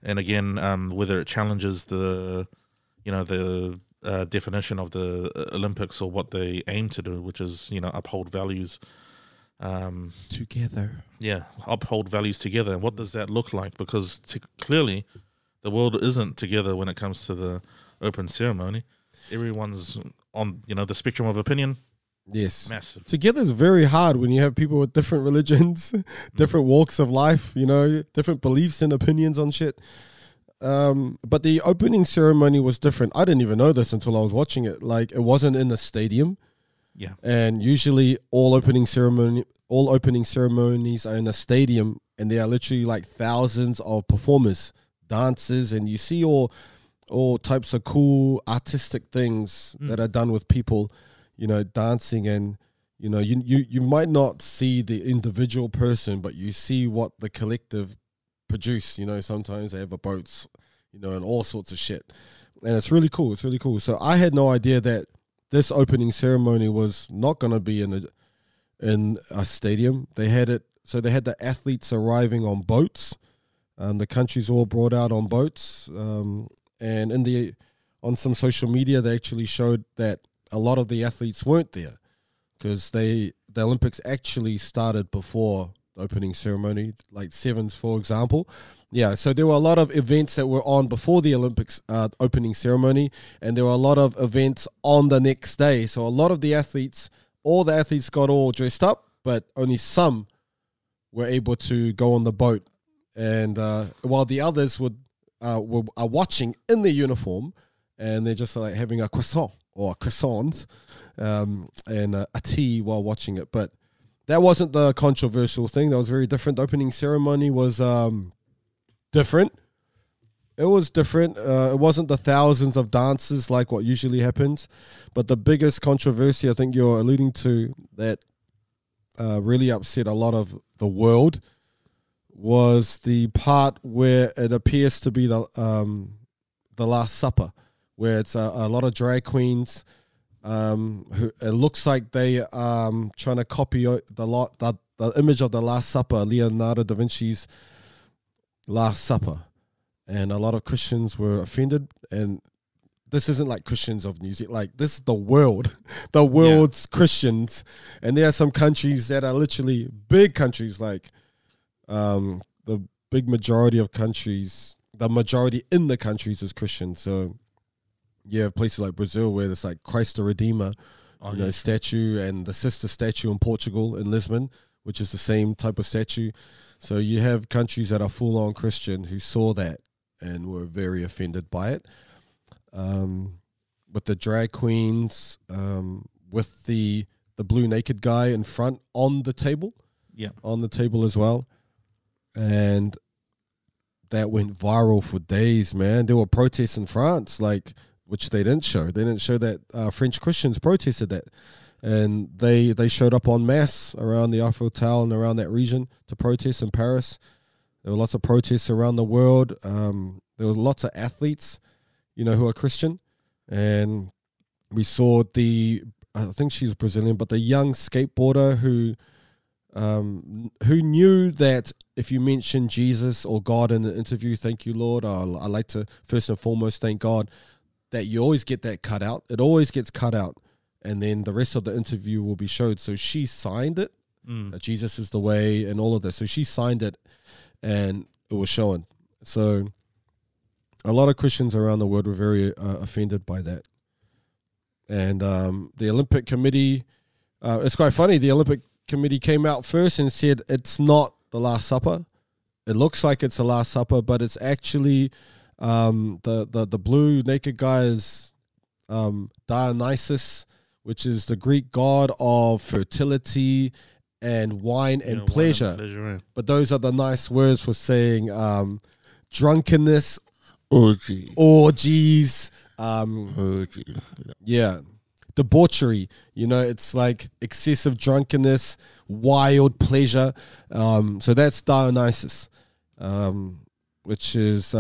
And again, whether it challenges the, you know, the definition of the Olympics or what they aim to do, which is, you know, uphold values. Together. Yeah, uphold values together. And what does that look like? Because clearly the world isn't together when it comes to the open ceremony. Everyone's on, you know, the spectrum of opinion, Yes. massive. Together is very hard when you have people with different religions, different walks of life, you know, different beliefs and opinions on shit. But the opening ceremony was different. I didn't even know this until I was watching it. Like, it wasn't in the stadium. Yeah. And usually all opening ceremonies are in a stadium, and there are literally like thousands of performers, dancers, and you see all types of cool artistic things that are done with people, you know, dancing, and you know, you might not see the individual person, but you see what the collective produce. You know, sometimes they have a boats, you know, and all sorts of shit, and it's really cool. It's really cool. So I had no idea that this opening ceremony was not going to be in a stadium. They had it, so they had the athletes arriving on boats. The countries all brought out on boats, and on some social media they actually showed that a lot of the athletes weren't there because the Olympics actually started before the opening ceremony, like sevens, for example. Yeah, so there were a lot of events that were on before the Olympics opening ceremony, and there were a lot of events on the next day. So a lot of the athletes, all the athletes got all dressed up, but only some were able to go on the boat. And while the others are watching in their uniform, and they're just like having a croissant or a croissant and a tea while watching it. But that wasn't the controversial thing. That was very different. The opening ceremony was different. It was different. It wasn't the thousands of dancers like what usually happens. But the biggest controversy I think you're alluding to, that really upset a lot of the world was the part where it appears to be the Last Supper, where it's a lot of drag queens who it looks like they trying to copy the image of the Last Supper, Leonardo da Vinci's Last Supper, and a lot of Christians were offended. And this isn't like Christians of New Zealand, like this is the world, the world's Christians, and there are some countries that are literally big countries, like the big majority of countries, the majority in the countries is Christian. So you have places like Brazil where there's like Christ the Redeemer, statue, and the sister statue in Portugal, in Lisbon, which is the same type of statue. So you have countries that are full on Christian who saw that and were very offended by it. With the drag queens, with the blue naked guy in front on the table, on the table as well. And that went viral for days, man. There were protests in France, which they didn't show. They didn't show that French Christians protested that. And they showed up en masse around the Eiffel Tower and around that region to protest in Paris. There were lots of protests around the world. There were lots of athletes, who are Christian. And we saw I think she's Brazilian, but the young skateboarder who knew that if you mention Jesus or God in an interview, thank you, Lord, I like to first and foremost thank God, that you always get that cut out. It always gets cut out. And then the rest of the interview will be showed. So she signed it, that Jesus is the way and all of this. So she signed it and it was shown. So a lot of Christians around the world were very offended by that. And the Olympic Committee, it's quite funny, the Olympic Committee came out first and said it's not the Last Supper. It looks like it's the Last Supper, but it's actually the blue naked guy is Dionysus, which is the Greek god of fertility and wine and pleasure. But those are the nice words for saying drunkenness, orgies, debauchery. It's like excessive drunkenness, wild pleasure. So that's Dionysus, which is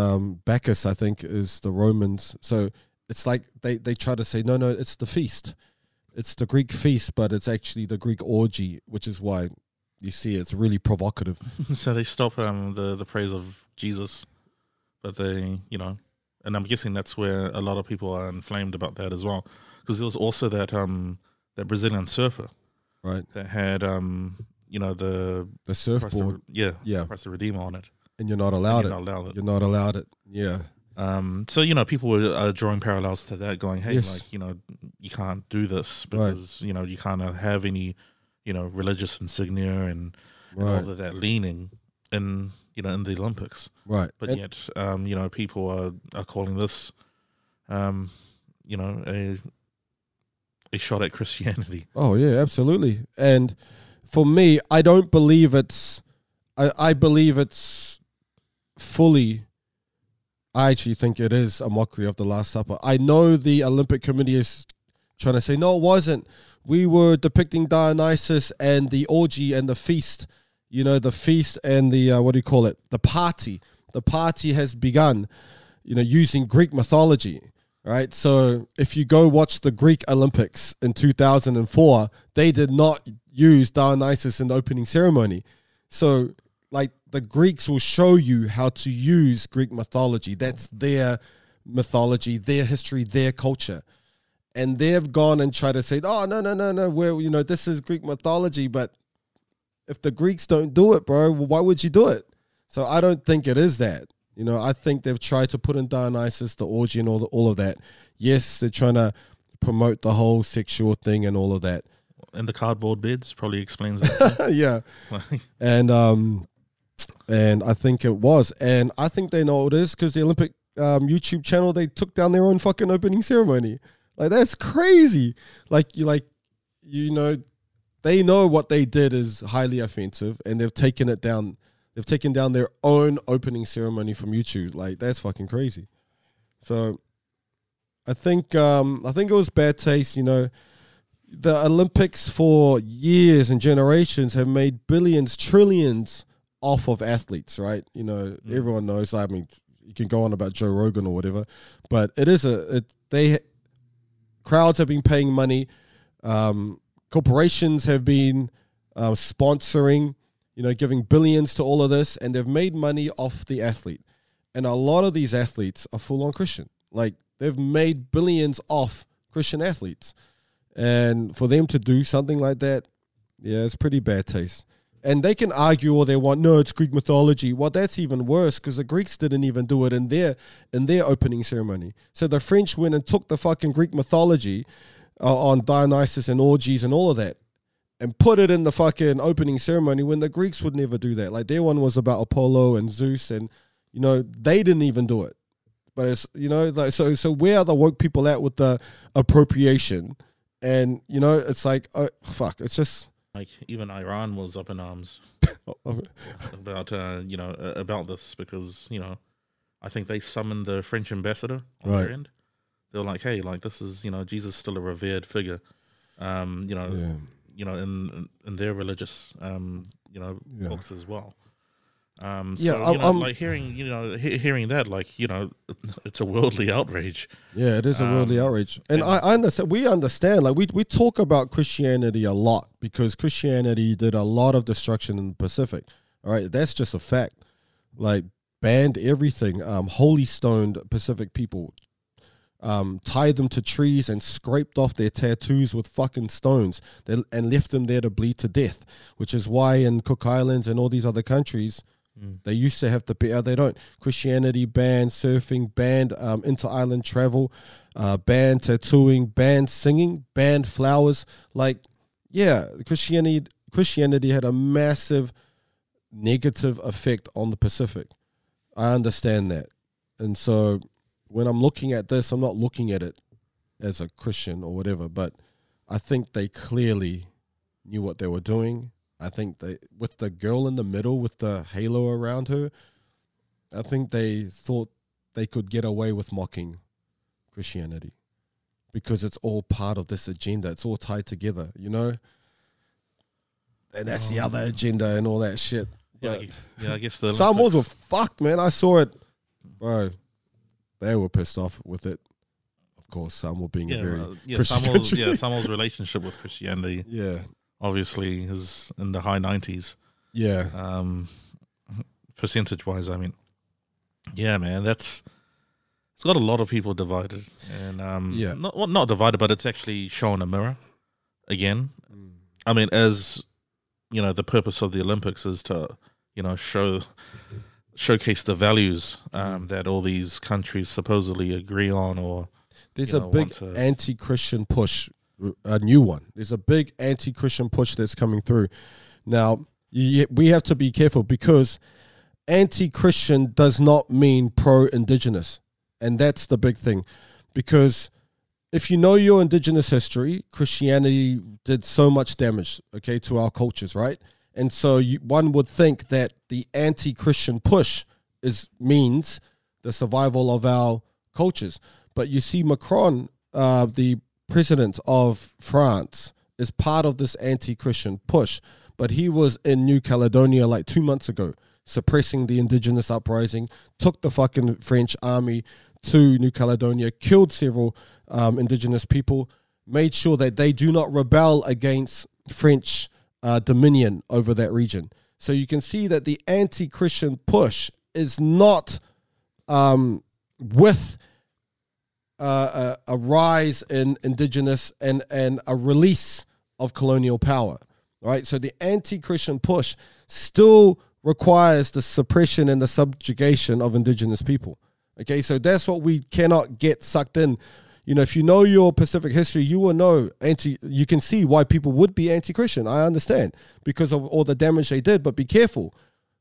Bacchus, I think, is the Romans. So it's like they try to say, no, it's the feast. It's the Greek feast, but it's actually the Greek orgy, which is why you see it's really provocative. So they stop the praise of Jesus, but they, and I'm guessing that's where a lot of people are inflamed about that as well. Because there was also that Brazilian surfer, right? That had the surfboard, Christ the Redeemer on it, and you're not allowed it. You're not allowed it. Yeah. So people were drawing parallels to that, going, "Hey, you can't do this because you can't have any religious insignia and all of that leaning in in the Olympics." Right. But yet, people are calling this, a shot at Christianity. Oh yeah, absolutely. And for me, I don't believe it's. I believe it's fully. I actually think it is a mockery of the Last Supper. I know the Olympic Committee is trying to say, no, it wasn't. We were depicting Dionysus and the orgy and the feast. The feast and the the party. The party has begun. Using Greek mythology. Right, so if you go watch the Greek Olympics in 2004, they did not use Dionysus in the opening ceremony. So, the Greeks will show you how to use Greek mythology. That's their mythology, their history, their culture. And they've gone and tried to say, oh, no, this is Greek mythology. But if the Greeks don't do it, bro, why would you do it? So I don't think it is that. I think they've tried to put in Dionysus, the orgy, and all of that. Yes, they're trying to promote the whole sexual thing and all of that. And the cardboard beds probably explains that. Yeah, and I think it was, and I think they know what it is because the Olympic YouTube channel, they took down their own fucking opening ceremony. That's crazy. They know what they did is highly offensive, and they've taken it down. They've taken down their own opening ceremony from YouTube. That's fucking crazy. So I think it was bad taste. the Olympics for years and generations have made billions, trillions off of athletes, right? You know, everyone knows. I mean, you can go on about Joe Rogan or whatever, but it is crowds have been paying money. Corporations have been sponsoring, you know, giving billions to all of this, and they've made money off the athlete. And a lot of these athletes are full on Christian. Like, they've made billions off Christian athletes. And for them to do something like that, yeah, it's pretty bad taste. And they can argue all they want. No, it's Greek mythology. Well, that's even worse because the Greeks didn't even do it in their opening ceremony. So the French went and took the fucking Greek mythology on Dionysus and orgies and all of that and put it in the fucking opening ceremony when the Greeks would never do that. Like, their one was about Apollo and Zeus, and, you know, they didn't even do it. But it's, you know, like, so where are the woke people at with the appropriation? And, you know, it's like, oh, fuck, it's just... Like, even Iran was up in arms about, you know, about this because, you know, I think they summoned the French ambassador on their end. They were like, hey, like, this is, you know, Jesus is still a revered figure, you know, you know, in their religious, you know, books as well. So, you know, like hearing that, like, you know, it's a worldly outrage. Yeah, it is a worldly outrage. And I understand, we understand, like, we talk about Christianity a lot because Christianity did a lot of destruction in the Pacific. All right, that's just a fact. Like, banned everything, holy stoned Pacific people, tied them to trees and scraped off their tattoos with fucking stones and left them there to bleed to death, which is why in Cook Islands and all these other countries, they used to have to pay. They don't. Christianity banned surfing, banned inter-island travel, banned tattooing, banned singing, banned flowers. Like, yeah, Christianity had a massive negative effect on the Pacific. I understand that. And so when I'm looking at this, I'm not looking at it as a Christian or whatever, but I think they clearly knew what they were doing. I think with the girl in the middle with the halo around her, I think they thought they could get away with mocking Christianity because it's all part of this agenda. It's all tied together, you know? And that's the other agenda and all that shit. Yeah, I guess the Samoans were fucked, man. I saw it. Bro, they were pissed off with it. Of course, Samoa being a very Christian Samoa's relationship with Christianity. Yeah. Obviously is in the high 90s. Yeah. Percentage wise, I mean. Yeah, man, it's got a lot of people divided. And not divided, but it's actually shown a mirror again. I mean, as you know, the purpose of the Olympics is to, you know, showcase the values that all these countries supposedly agree on, or there's a big anti-Christian push. A new one. There's a big anti-Christian push that's coming through. Now, we have to be careful because anti-Christian does not mean pro-Indigenous. And that's the big thing. Because if you know your Indigenous history, Christianity did so much damage, okay, to our cultures, right? And so one would think that the anti-Christian push means the survival of our cultures. But you see Macron, the president of France, is part of this anti-Christian push, but he was in New Caledonia like 2 months ago, suppressing the indigenous uprising, took the fucking French army to New Caledonia, killed several indigenous people, made sure that they do not rebel against French dominion over that region. So you can see that the anti-Christian push is not with a rise in indigenous and a release of colonial power, right? So the anti-Christian push still requires the suppression and the subjugation of indigenous people. Okay, so that's what we cannot get sucked in. You know, if you know your Pacific history, you will know you can see why people would be anti-Christian. I understand because of all the damage they did, but be careful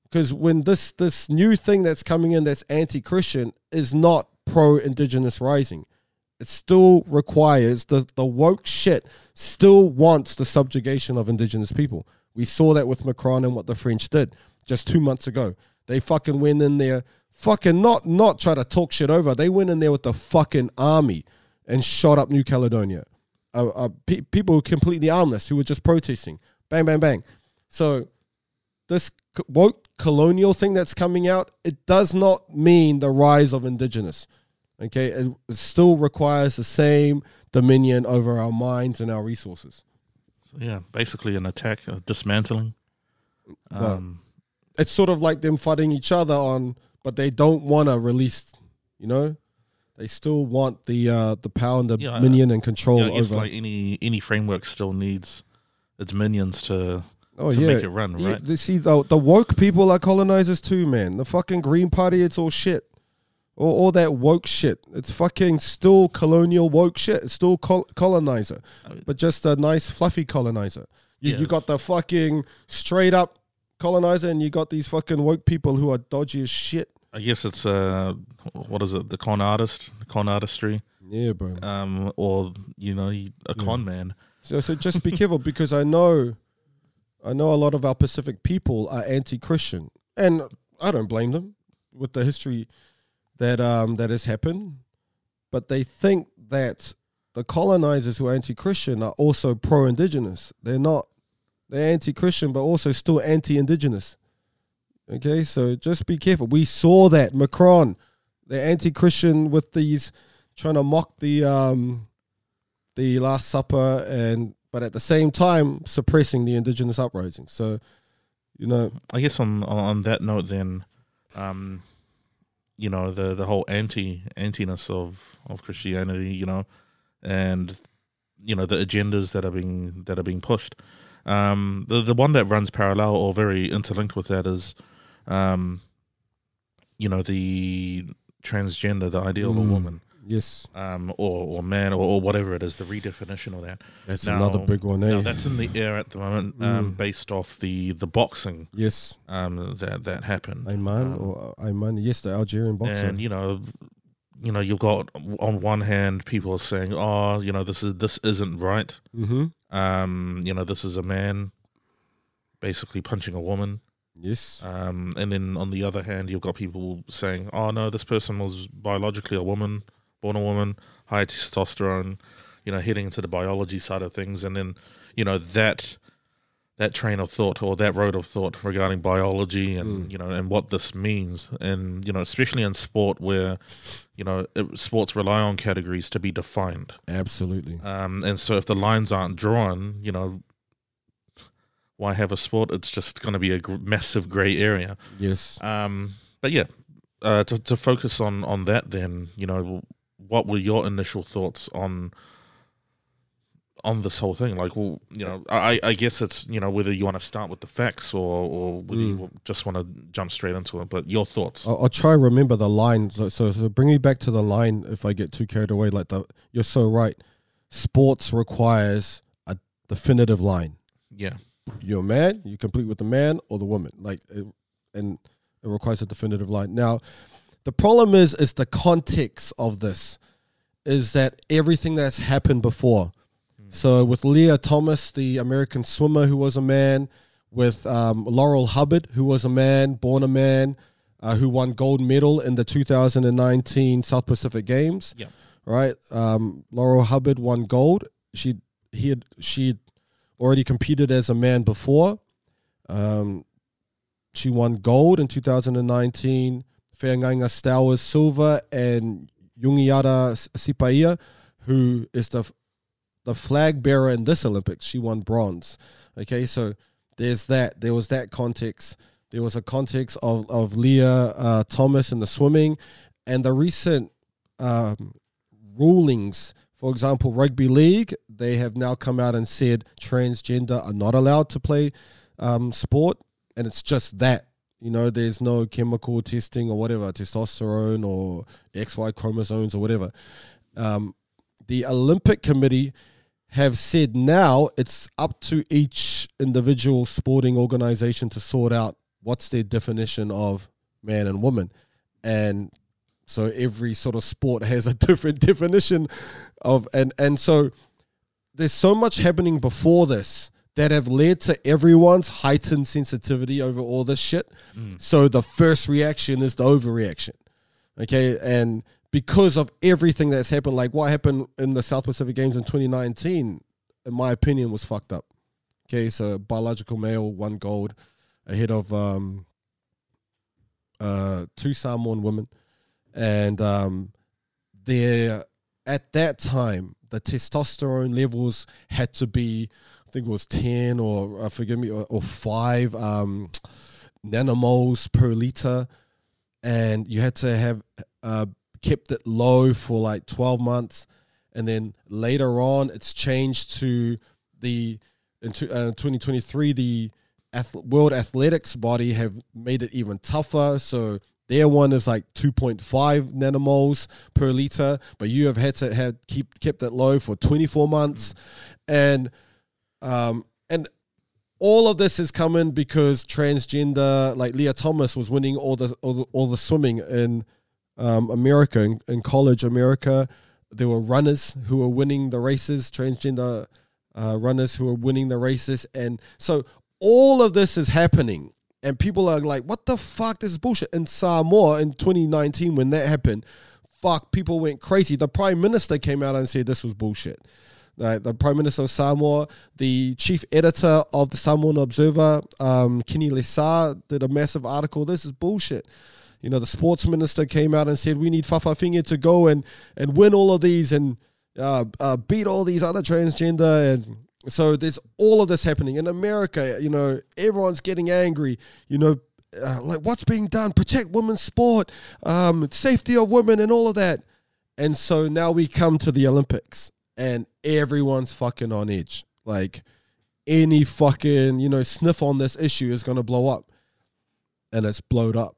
because when this new thing that's coming in that's anti-Christian is not pro-indigenous rising. It still requires the woke shit still wants the subjugation of indigenous people. We saw that with Macron and what the French did just 2 months ago. They fucking went in there, fucking not try to talk shit over. They went in there with the fucking army and shot up New Caledonia. people completely armless who were just protesting. Bang, bang, bang. So this woke colonial thing that's coming out, it does not mean the rise of indigenous. Okay, it still requires the same dominion over our minds and our resources. So yeah, basically an attack, a dismantling. It's sort of like them fighting each other but they don't want to release, they still want the power and the dominion and control I guess over. like any framework still needs its minions to make it run, right? You see, the woke people are colonizers too, man. The fucking Green Party, it's all shit. All that woke shit. It's fucking still colonial woke shit. It's still colonizer, but just a nice fluffy colonizer. You got the fucking straight up colonizer, and you got these fucking woke people who are dodgy as shit. I guess it's what is it? The con artistry. Yeah, bro. Or a con man. So just be careful, because I know a lot of our Pacific people are anti-Christian, and I don't blame them with the history that has happened, but they think that the colonizers who are anti-Christian are also pro-indigenous. They're not. They're anti-Christian, but also still anti-indigenous. Okay, so just be careful. We saw that Macron, they're anti-Christian with these trying to mock the Last Supper, but at the same time suppressing the indigenous uprising. So, I guess on that note, then, the whole antiness of Christianity, and the agendas that are being pushed. The one that runs parallel or very interlinked with that is, the transgender, the idea of a woman. Yes. Or man, or whatever it is, the redefinition of that. That's another big one, eh? Now that's in the air at the moment, based off the boxing. Yes. That happened. Ayman, yes, the Algerian boxer. And you've got on one hand people are saying, this isn't right. Mm-hmm. This is a man basically punching a woman. Yes. And then on the other hand, you've got people saying, oh no, this person was biologically a woman, born a woman, high testosterone, heading into the biology side of things. And then, that train of thought or that road of thought regarding biology and, and what this means. And, especially in sport where, sports rely on categories to be defined. Absolutely. And so if the lines aren't drawn, why have a sport? It's just going to be a massive gray area. Yes. But yeah, to focus on that then, what were your initial thoughts on this whole thing? Like, I guess it's, whether you want to start with the facts or whether you just want to jump straight into it, but your thoughts. I'll try to remember the line. So bring me back to the line if I get too carried away. You're so right. Sports requires a definitive line. Yeah. You're a man, you complete with the man or the woman. And it requires a definitive line. Now, the problem is the context of this is that everything that's happened before. So with Leah Thomas, the American swimmer who was a man, with Laurel Hubbard, who was a man, born a man, who won gold medal in the 2019 South Pacific Games. Yeah. Right? Laurel Hubbard won gold. She'd already competed as a man before. She won gold in 2019. Feangainga Stowers silver, and Yungiara Sipaia, who is the flag bearer in this Olympics, she won bronze. Okay, so there's that. There was that context. There was a context of Leah Thomas in the swimming, and the recent rulings. For example, rugby league, they have now come out and said transgender are not allowed to play sport, and it's just that. There's no chemical testing or whatever, testosterone or XY chromosomes or whatever. The Olympic Committee have said now it's up to each individual sporting organization to sort out what's their definition of man and woman. And so every sort of sport has a different definition of, and so there's so much happening before this that have led to everyone's heightened sensitivity over all this shit. So the first reaction is the overreaction. Okay. And because of everything that's happened. Like what happened in the South Pacific Games in 2019, in my opinion, was fucked up. Okay, so biological male won gold ahead of 2 Samoan women. And there, at that time, the testosterone levels had to be, I think it was 10 or 5 nanomoles per liter. And you had to have kept it low for like 12 months. And then later on, it's changed to in 2023, the World Athletics body have made it even tougher. So their one is like 2.5 nanomoles per liter, but you have had to kept it low for 24 months. And all of this is coming because transgender, like Leah Thomas was winning all the swimming in America, in college America. There were runners who were winning the races, transgender runners who were winning the races. And so all of this is happening. And people are like, what the fuck? This is bullshit. In Samoa in 2019, when that happened, people went crazy. The Prime Minister came out and said this was bullshit. The Prime Minister of Samoa, the chief editor of the Samoan Observer, Kini Lesa, did a massive article. This is bullshit. You know, the sports minister came out and said, we need Fa'afafine to go and win all of these and beat all these other transgender. And so there's all of this happening. In America, you know, everyone's getting angry, you know, like what's being done? Protect women's sport, safety of women and all of that. And so now we come to the Olympics and everyone's fucking on edge. Like any fucking, you know, sniff on this issue is going to blow up. And it's blowed up.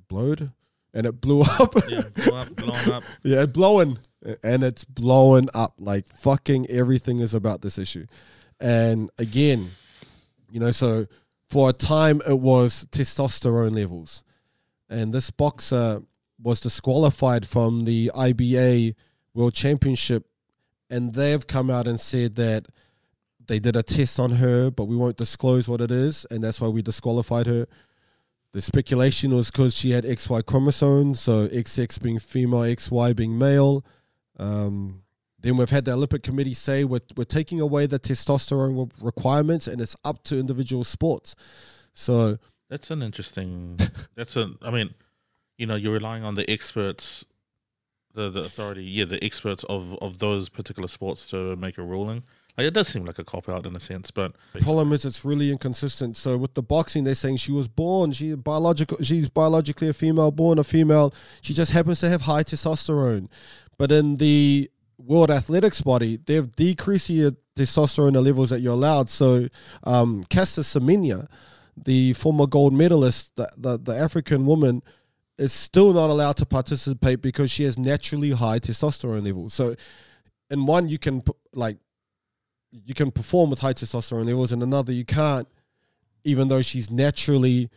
Blowed? And it blew up. Yeah, blown up. Yeah, blowing. And it's blowing up. Like fucking everything is about this issue. And again, you know, so for a time it was testosterone levels. And this boxer was disqualified from the IBA World Championship. And they've come out and said that they did a test on her, but we won't disclose what it is. And that's why we disqualified her. The speculation was because she had XY chromosomes, so XX being female, XY being male. Then we've had the Olympic Committee say we're taking away the testosterone requirements, and it's up to individual sports. So that's an interesting. I mean, you know, you're relying on the experts, the authority, the experts of those particular sports to make a ruling. Like, it does seem like a cop-out in a sense, but the problem is it's really inconsistent. So with the boxing, they're saying she's biologically a female, born a female. She just happens to have high testosterone. But in the World Athletics body, they've decreased the testosterone levels that you're allowed. So Caster Semenya, the former gold medalist, the African woman, is still not allowed to participate because she has naturally high testosterone levels. So in one, you can perform with high testosterone levels, and another you can't, even though she's naturally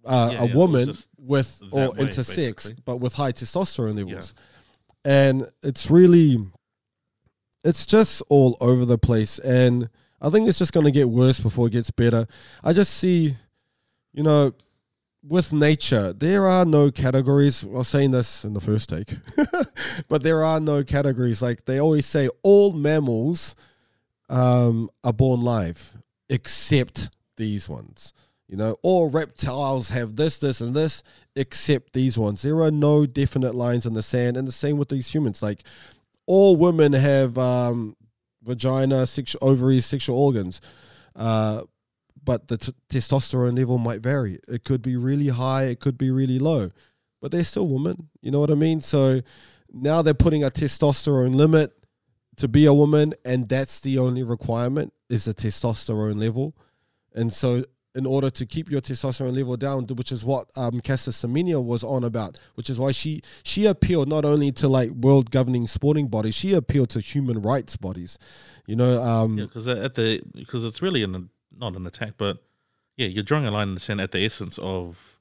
a woman with or intersex, basically, but with high testosterone levels. Yeah. And it's just all over the place. And I think it's just going to get worse before it gets better. I just see, you know, with nature, there are no categories. I was saying this in the first take, but there are no categories. Like they always say, all mammals are born live, except these ones. You know, all reptiles have this, and this, except these ones. There are no definite lines in the sand, and the same with these humans. Like all women have vagina, ovaries, sexual organs. But the testosterone level might vary. It could be really high, it could be really low, but they're still women. You know what I mean? So now they're putting a testosterone limit to be a woman, and that's the only requirement is the testosterone level. And so in order to keep your testosterone level down, which is what Caster Semenya was on about, which is why she appealed not only to like world governing sporting bodies, she appealed to human rights bodies. You know, because it's really not an attack, but you're drawing a line in the sand at the essence of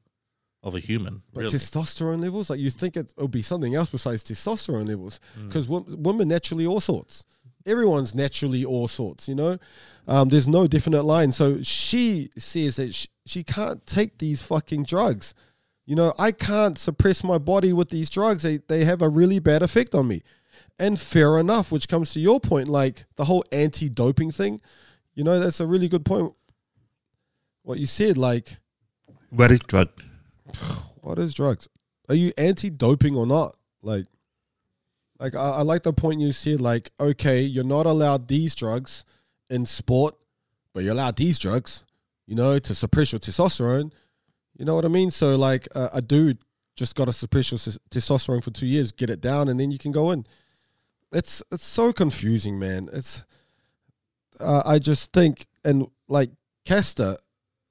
a human. But really. Testosterone levels, like you think it'll be something else besides testosterone levels, because women naturally all sorts. Everyone's naturally all sorts, you know. There's no definite line. So she says that she can't take these fucking drugs. You know, I can't suppress my body with these drugs. They have a really bad effect on me. And fair enough, which comes to your point, like the whole anti-doping thing. You know, that's a really good point. What you said, like, What is drug? what is drugs? Are you anti-doping or not? Like I like the point you said, like, okay, you're not allowed these drugs in sport, but you're allowed these drugs, you know, to suppress your testosterone. You know what I mean? So, like, a dude just got to suppress your testosterone for 2 years, get it down, and then you can go in. It's so confusing, man. It's I just think, and like Castor,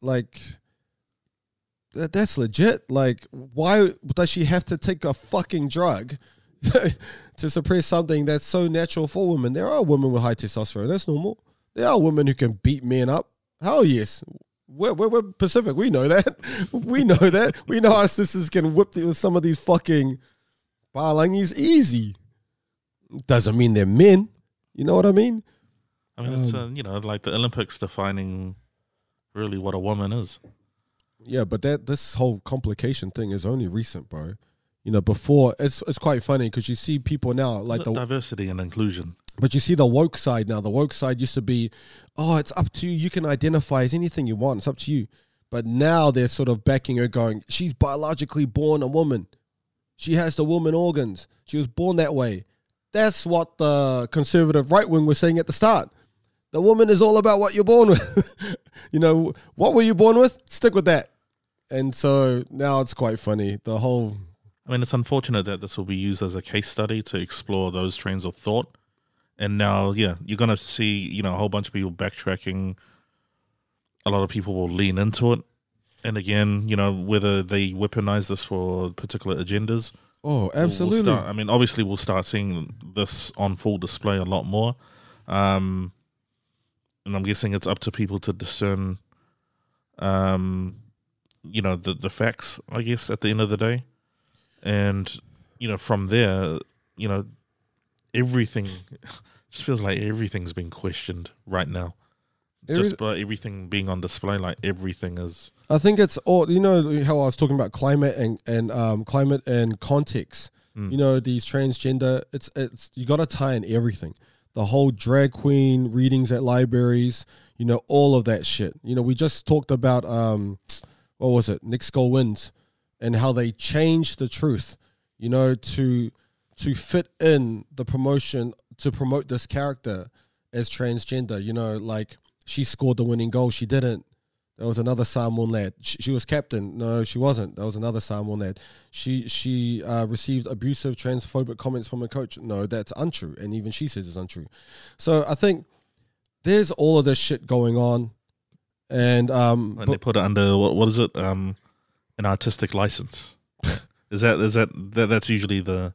like that's legit. Like, why does she have to take a fucking drug to suppress something that's so natural for women? There are women with high testosterone. That's normal. There are women who can beat men up. Hell yes. We're Pacific. We know that. We know that. We know our sisters can whip with some of these fucking balangis easy. Doesn't mean they're men. You know what I mean? I mean, it's you know, like the Olympics defining really what a woman is. Yeah, but this whole complication thing is only recent, bro. You know, before it's quite funny because you see people now like the diversity and inclusion. But you see the woke side now. The woke side used to be, oh, it's up to you. You can identify as anything you want. It's up to you. But now they're sort of backing her, going, she's biologically born a woman. She has the woman organs. She was born that way. That's what the conservative right wing was saying at the start. The woman is all about what you're born with. You know, what were you born with? Stick with that. And so now it's quite funny. The whole... I mean, it's unfortunate that this will be used as a case study to explore those trains of thought. And now, yeah, you're going to see, you know, a whole bunch of people backtracking. A lot of people will lean into it. And again, you know, whether they weaponize this for particular agendas. Oh, absolutely. I mean, obviously, we'll start seeing this on full display a lot more. And I'm guessing it's up to people to discern, you know, the facts, I guess, at the end of the day. And, you know, from there, you know, everything just feels like everything's being questioned right now. Just by everything being on display, like everything is. I think it's all, you know, how I was talking about climate and climate and context. You know, these transgender, it's you got to tie in everything. The whole drag queen readings at libraries, you know, all of that shit. You know, we just talked about what was it, Nick Skull Wins, and how they changed the truth, you know, to fit in the promotion, to promote this character as transgender. You know, like she scored the winning goal. She didn't. There was another Samoan lad. She was captain. No, she wasn't. There was another Samoan lad. She received abusive, transphobic comments from a coach. No, that's untrue. And even she says it's untrue. So I think there's all of this shit going on. And they put it under, what is it? An artistic license. That's usually the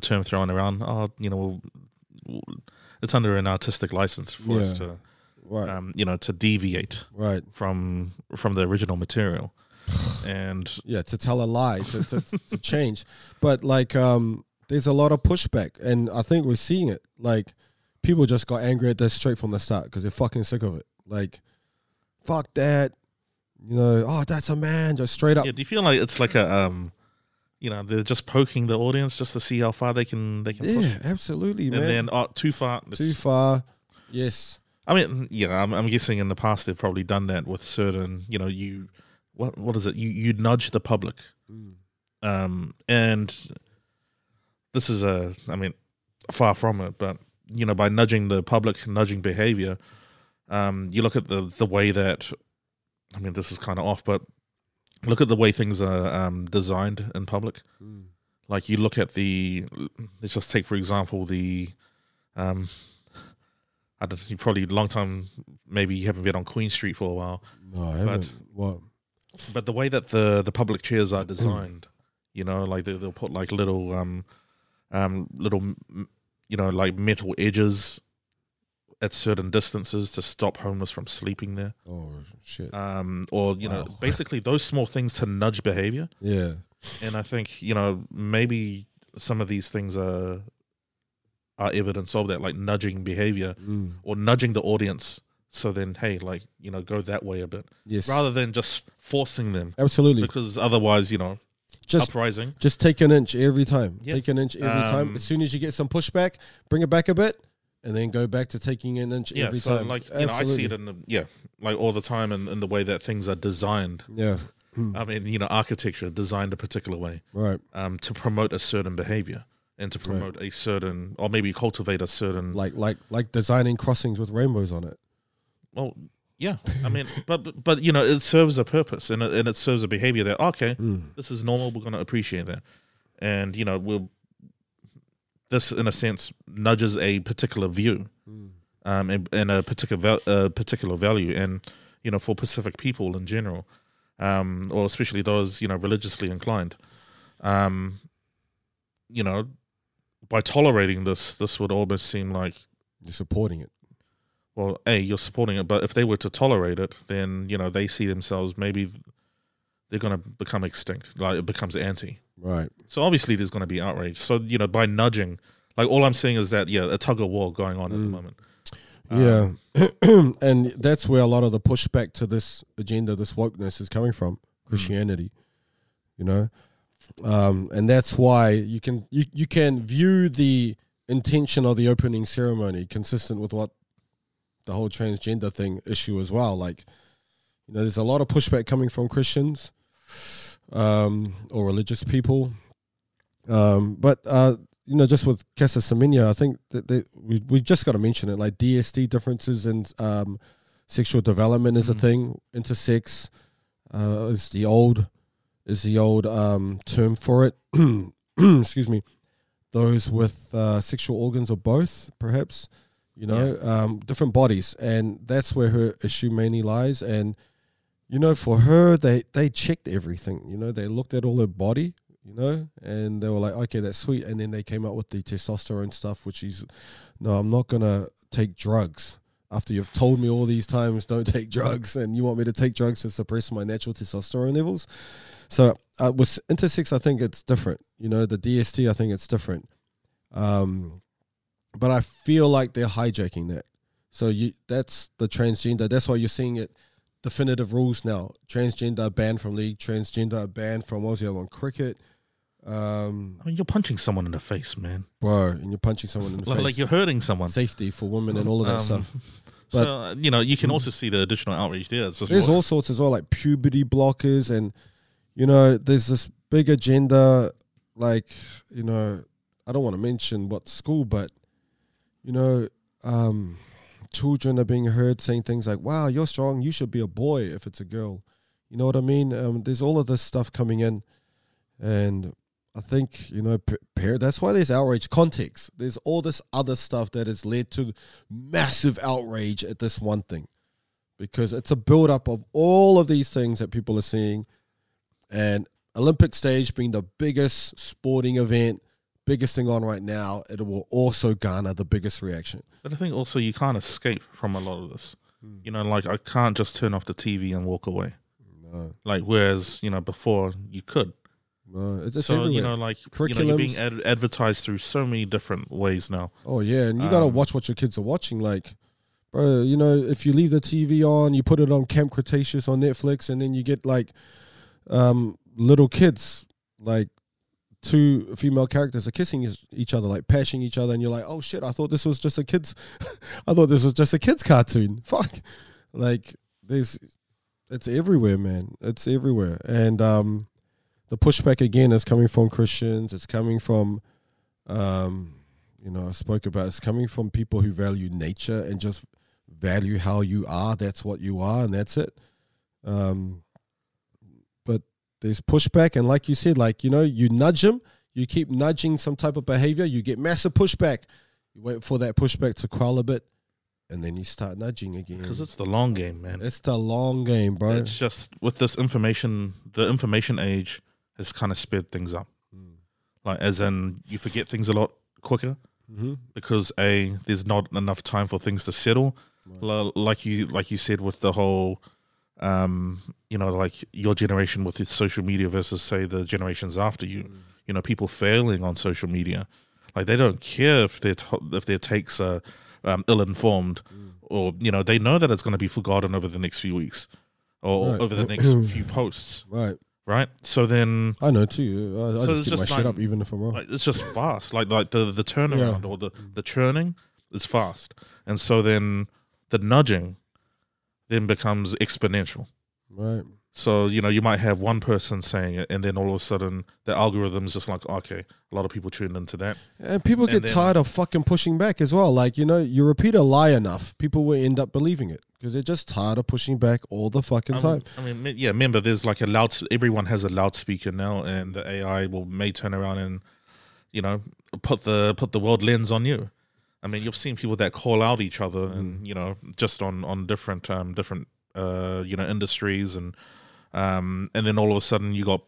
term thrown around. Oh, you know, it's under an artistic license for us to, right. You know, to deviate right from the original material, and yeah, to tell a lie, to change. But like, there's a lot of pushback, and I think we're seeing it. Like, people just got angry at this straight from the start because they're fucking sick of it. Like, fuck that, you know. Oh, that's a man, just straight up. Yeah, do you feel like it's like a you know, they're just poking the audience just to see how far they can push? Yeah, absolutely, man. And then too far. Too far. Yes. I mean, yeah, I'm guessing in the past they've probably done that with certain, you know, what is it? You nudge the public. And this is I mean, far from it, but, you know, by nudging the public, nudging behavior, you look at the way that, I mean, this is kind of off, but look at the way things are designed in public. Like, you look at let's just take, for example, I don't know, you probably long time, maybe you haven't been on Queen Street for a while. No, I haven't. What? But the way that the public chairs are designed, you know, like they'll put like little, you know, like metal edges at certain distances to stop homeless from sleeping there. Oh shit. Or you know, basically those small things to nudge behavior. Yeah. And I think, you know, maybe some of these things are evidence of that, like nudging behavior or nudging the audience. So then, hey, like, you know, go that way a bit. Yes. Rather than just forcing them. Absolutely. Because otherwise, you know, uprising. Just take an inch every time. Yeah. Take an inch every time. As soon as you get some pushback, bring it back a bit, and then go back to taking an inch every so time. like I see it in like all the time in the way that things are designed. Yeah. I mean, architecture designed a particular way, Right. to promote a certain behavior and to promote a certain, or maybe cultivate a certain, Like designing crossings with rainbows on it. well, yeah. I mean, but it serves a purpose and it serves a behavior that this is normal. We're going to appreciate that, and this in a sense nudges a particular view, and a particular value, and for Pacific people in general. Or especially those, religiously inclined, by tolerating this would almost seem like you're supporting it. Well, you're supporting it, but if they were to tolerate it, then, they see themselves, maybe they're going to become extinct, like it becomes anti. Right. So obviously there's going to be outrage. So, by nudging, like all I'm saying is that, a tug of war going on at the moment. Yeah, and that's where a lot of the pushback to this agenda, this wokeness, is coming from Christianity. And that's why you can view the intention of the opening ceremony consistent with what the whole transgender thing issue as well. Like, there's a lot of pushback coming from Christians, or religious people, but. Just with Casa Semenya, I think that we just got to mention it. Like DSD differences in sexual development is a thing. Intersex is the old term for it. Excuse me. Those with sexual organs or both, perhaps. Different bodies, and that's where her issue mainly lies. And for her, they checked everything. They looked at all her body. And they were like, okay, that's sweet. And then they came up with the testosterone stuff, which is, no, I'm not going to take drugs. After you've told me all these times, don't take drugs, and you want me to take drugs to suppress my natural testosterone levels. So with intersex, I think it's different. The DST, I think it's different. But I feel like they're hijacking that. So that's the transgender. That's why you're seeing it. Definitive rules now. Transgender banned from league. Transgender banned from, what was the other one? Cricket. I mean, you're punching someone in the face, man. Bro, and you're punching someone in the face. Like you're hurting someone. Safety for women and all of that stuff. But, so, you can also see the additional outrage there. There's all sorts as well, like puberty blockers. And, there's this big agenda, like, I don't want to mention what school, but, children are being heard saying things like, wow, you're strong, you should be a boy if it's a girl. You know what I mean? There's all of this stuff coming in. And I think, that's why there's outrage. Context. There's all this other stuff that has led to massive outrage at this one thing. Because it's a build-up of all of these things that people are seeing. And Olympic stage being the biggest sporting event, biggest thing on right now, it will also garner the biggest reaction. But I think also you can't escape from a lot of this. Like I can't just turn off the TV and walk away. No. Like whereas, before you could. No, it's so, everywhere. Like, you're being advertised through so many different ways now. Oh, yeah, and you got to watch what your kids are watching. Like, bro, if you leave the TV on, you put it on Camp Cretaceous on Netflix, and then you get, like, little kids, like, two female characters are kissing each other, like, pashing each other, and you're like, oh, shit, I thought this was just a kid's cartoon. Fuck. Like, it's everywhere, man. It's everywhere. And, the pushback again is coming from Christians. It's coming from, I spoke about. It's coming from people who value nature and just value how you are. That's what you are, and that's it. But there's pushback, and like you said, you nudge them, you keep nudging some type of behavior, you get massive pushback. You wait for that pushback to quell a bit, and then you start nudging again. Because it's the long game, man. It's the long game, bro. It's just with this information, the information age has kind of sped things up. Like, as in, you forget things a lot quicker because there's not enough time for things to settle. Right. Like you said with the whole, like your generation with social media versus say the generations after you. People failing on social media, like they don't care if their takes are ill-informed, or they know that it's going to be forgotten over the next few weeks or over the next few posts. Right. right? So then I know too. I So just it's keep my just shit like- up even if I'm wrong. like, it's just fast. Like the turnaround or the churning is fast, and so then the nudging then becomes exponential. Right. So, you might have one person saying it, and then all of a sudden the algorithm's just like, okay, a lot of people tuned into that. And people And get then- tired of fucking pushing back as well. Like, you repeat a lie enough, people will end up believing it because they're just tired of pushing back all the fucking time. Yeah, remember, there's like everyone has a loudspeaker now, and the AI may turn around and, put the world lens on you. I mean, you've seen people that call out each other, and just on different industries, and then all of a sudden you got,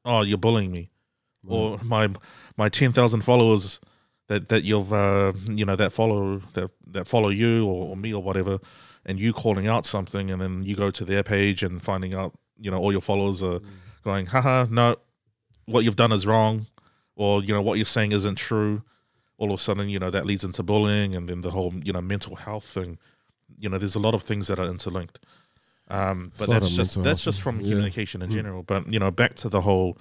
oh, you're bullying me, or my 10,000 followers that you've that follow you or me or whatever, and you calling out something, and then you go to their page and finding out all your followers are going, haha, no, what you've done is wrong, or what you're saying isn't true. All of a sudden, that leads into bullying, and then the whole, mental health thing. There's a lot of things that are interlinked. But that's just from communication in general. But back to the whole,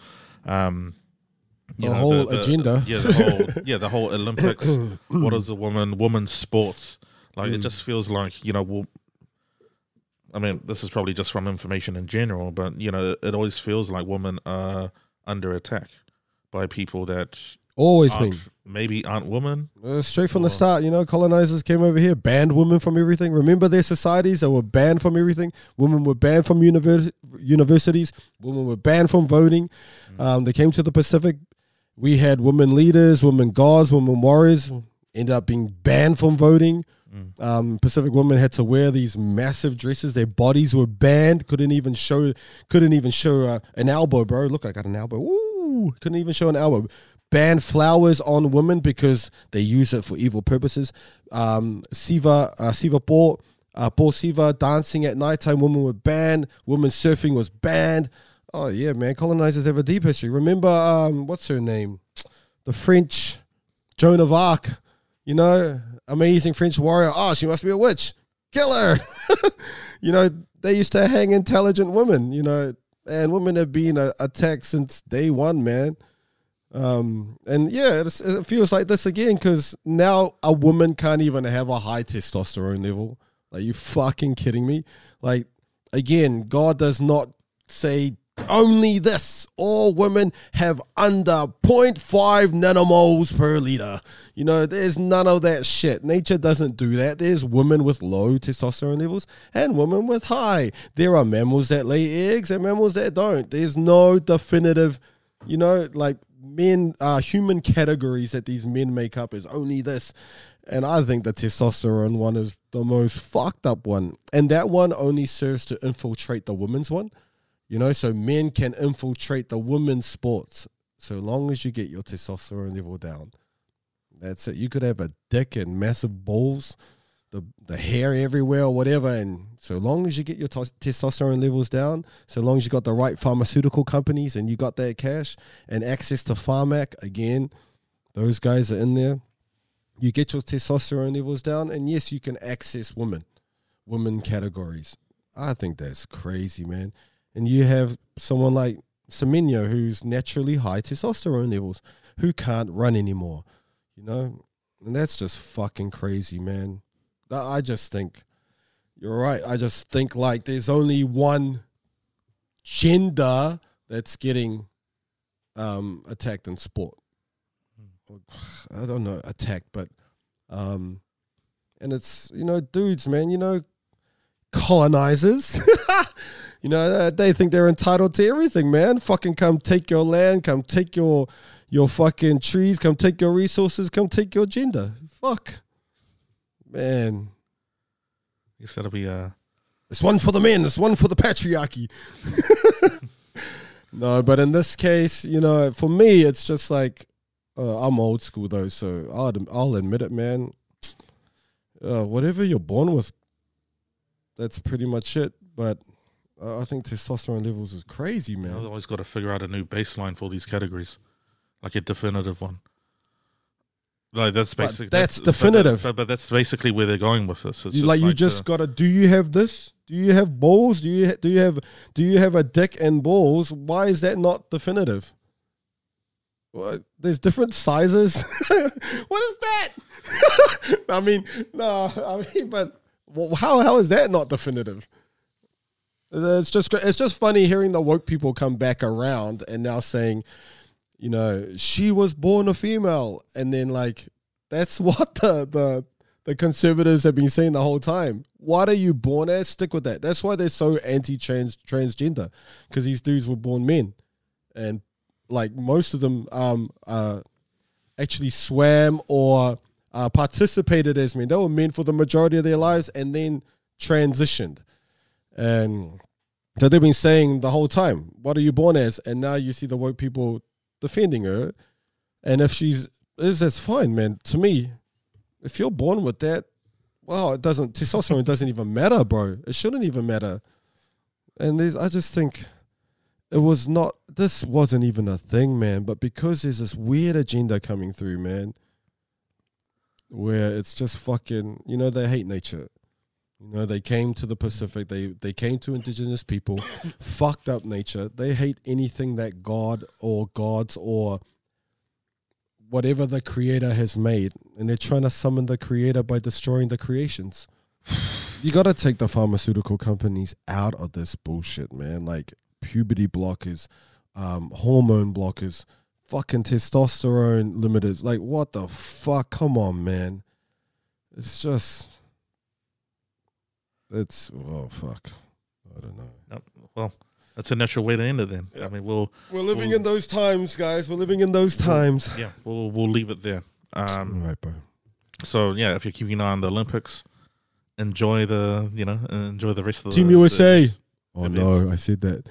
agenda. The whole Olympics. What is a woman's sports? Like it just feels like I mean, this is probably just from information in general, but it always feels like women are under attack by people that Always been. maybe aren't women. Straight from the start, colonizers came over here, banned women from everything. Remember their societies that were banned from everything? Women were banned from universities. Women were banned from voting. They came to the Pacific. We had women leaders, women gods, women warriors, ended up being banned from voting. Pacific women had to wear these massive dresses. Their bodies were banned. Couldn't even show an elbow, bro. Look, I got an elbow. Ooh, couldn't even show an elbow. Banned flowers on women because they use it for evil purposes. Siva Po Siva dancing at nighttime, women were banned. Women surfing was banned. Oh yeah, man. Colonizers have a deep history. Remember, what's her name? The French Joan of Arc. Amazing French warrior. Oh, she must be a witch. Kill her. They used to hang intelligent women. And women have been attacked since day one, man. And yeah, it feels like this again because now a woman can't even have a high testosterone level. Like, you fucking kidding me? Like, again, God does not say only this. All women have under 0.5 nanomoles per liter. There's none of that shit. Nature doesn't do that. There's women with low testosterone levels and women with high. There are mammals that lay eggs and mammals that don't. There's no definitive, men, human categories that these men make up is only this. And I think the testosterone one is the most fucked up one. And that one only serves to infiltrate the women's one. So men can infiltrate the women's sports so long as you get your testosterone level down. That's it. You could have a dick and massive balls, the hair everywhere or whatever, and so long as you get your testosterone levels down, so long as you got the right pharmaceutical companies and you got that cash and access to Pharmac, again, those guys are in there. You get your testosterone levels down, and yes, you can access women categories. I think that's crazy, man. And you have someone like Semenyo, who's naturally high testosterone levels, who can't run anymore, and that's just fucking crazy, man. I just think you're right. I just think like there's only one gender that's getting attacked in sport. I don't know, attacked, but and it's dudes, man. Colonizers. They think they're entitled to everything, man. Fucking come take your land, come take your fucking trees, come take your resources, come take your gender. Fuck. Man. I guess that'll be It's one for the men, it's one for the patriarchy. No, but in this case, for me, it's just like, I'm old school though, so I'll admit it, man. Whatever you're born with, that's pretty much it. But I think testosterone levels is crazy, man. I've always got to figure out a new baseline for these categories, like a definitive one. Like that's basically that's definitive. But that's basically where they're going with this. It's you just gotta. Do you have this? Do you have balls? Do you have a dick and balls? Why is that not definitive? What? There's different sizes. What is that? I mean, but how is that not definitive? It's just funny hearing the woke people come back around and now saying, you know, she was born a female, and then like that's what the conservatives have been saying the whole time. What are you born as? Stick with that. That's why they're so transgender, because these dudes were born men, and like most of them actually swam or participated as men. They were men for the majority of their lives and then transitioned. And so they've been saying the whole time, what are you born as? And now you see the woke people defending her. And if that's fine, man. To me, if you're born with that, wow, testosterone doesn't even matter, bro. It shouldn't even matter. And I just think this wasn't even a thing, man. But because there's this weird agenda coming through, man, where it's just fucking, you know, they hate nature. You know, they came to the Pacific, they came to indigenous people, fucked up nature. They hate anything that God or gods or whatever the creator has made. And they're trying to summon the creator by destroying the creations. You got to take the pharmaceutical companies out of this bullshit, man. Like puberty blockers, hormone blockers, fucking testosterone limiters. Like, what the fuck? Come on, man. It's just... oh fuck, I don't know. Nope. Well, that's a natural way to end it then. Yeah. I mean, we're living in those times, guys. We're living in those times. Yeah, we'll leave it there. Right, bro. So yeah, if you're keeping an eye on the Olympics, enjoy the rest of Team USA. Oh events. No, I said that.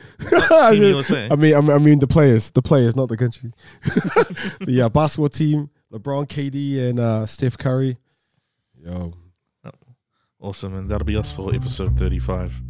Team USA. I mean the players, not the country. The basketball team: LeBron, KD, and Steph Curry. Yo. Awesome, and that'll be us for episode 35.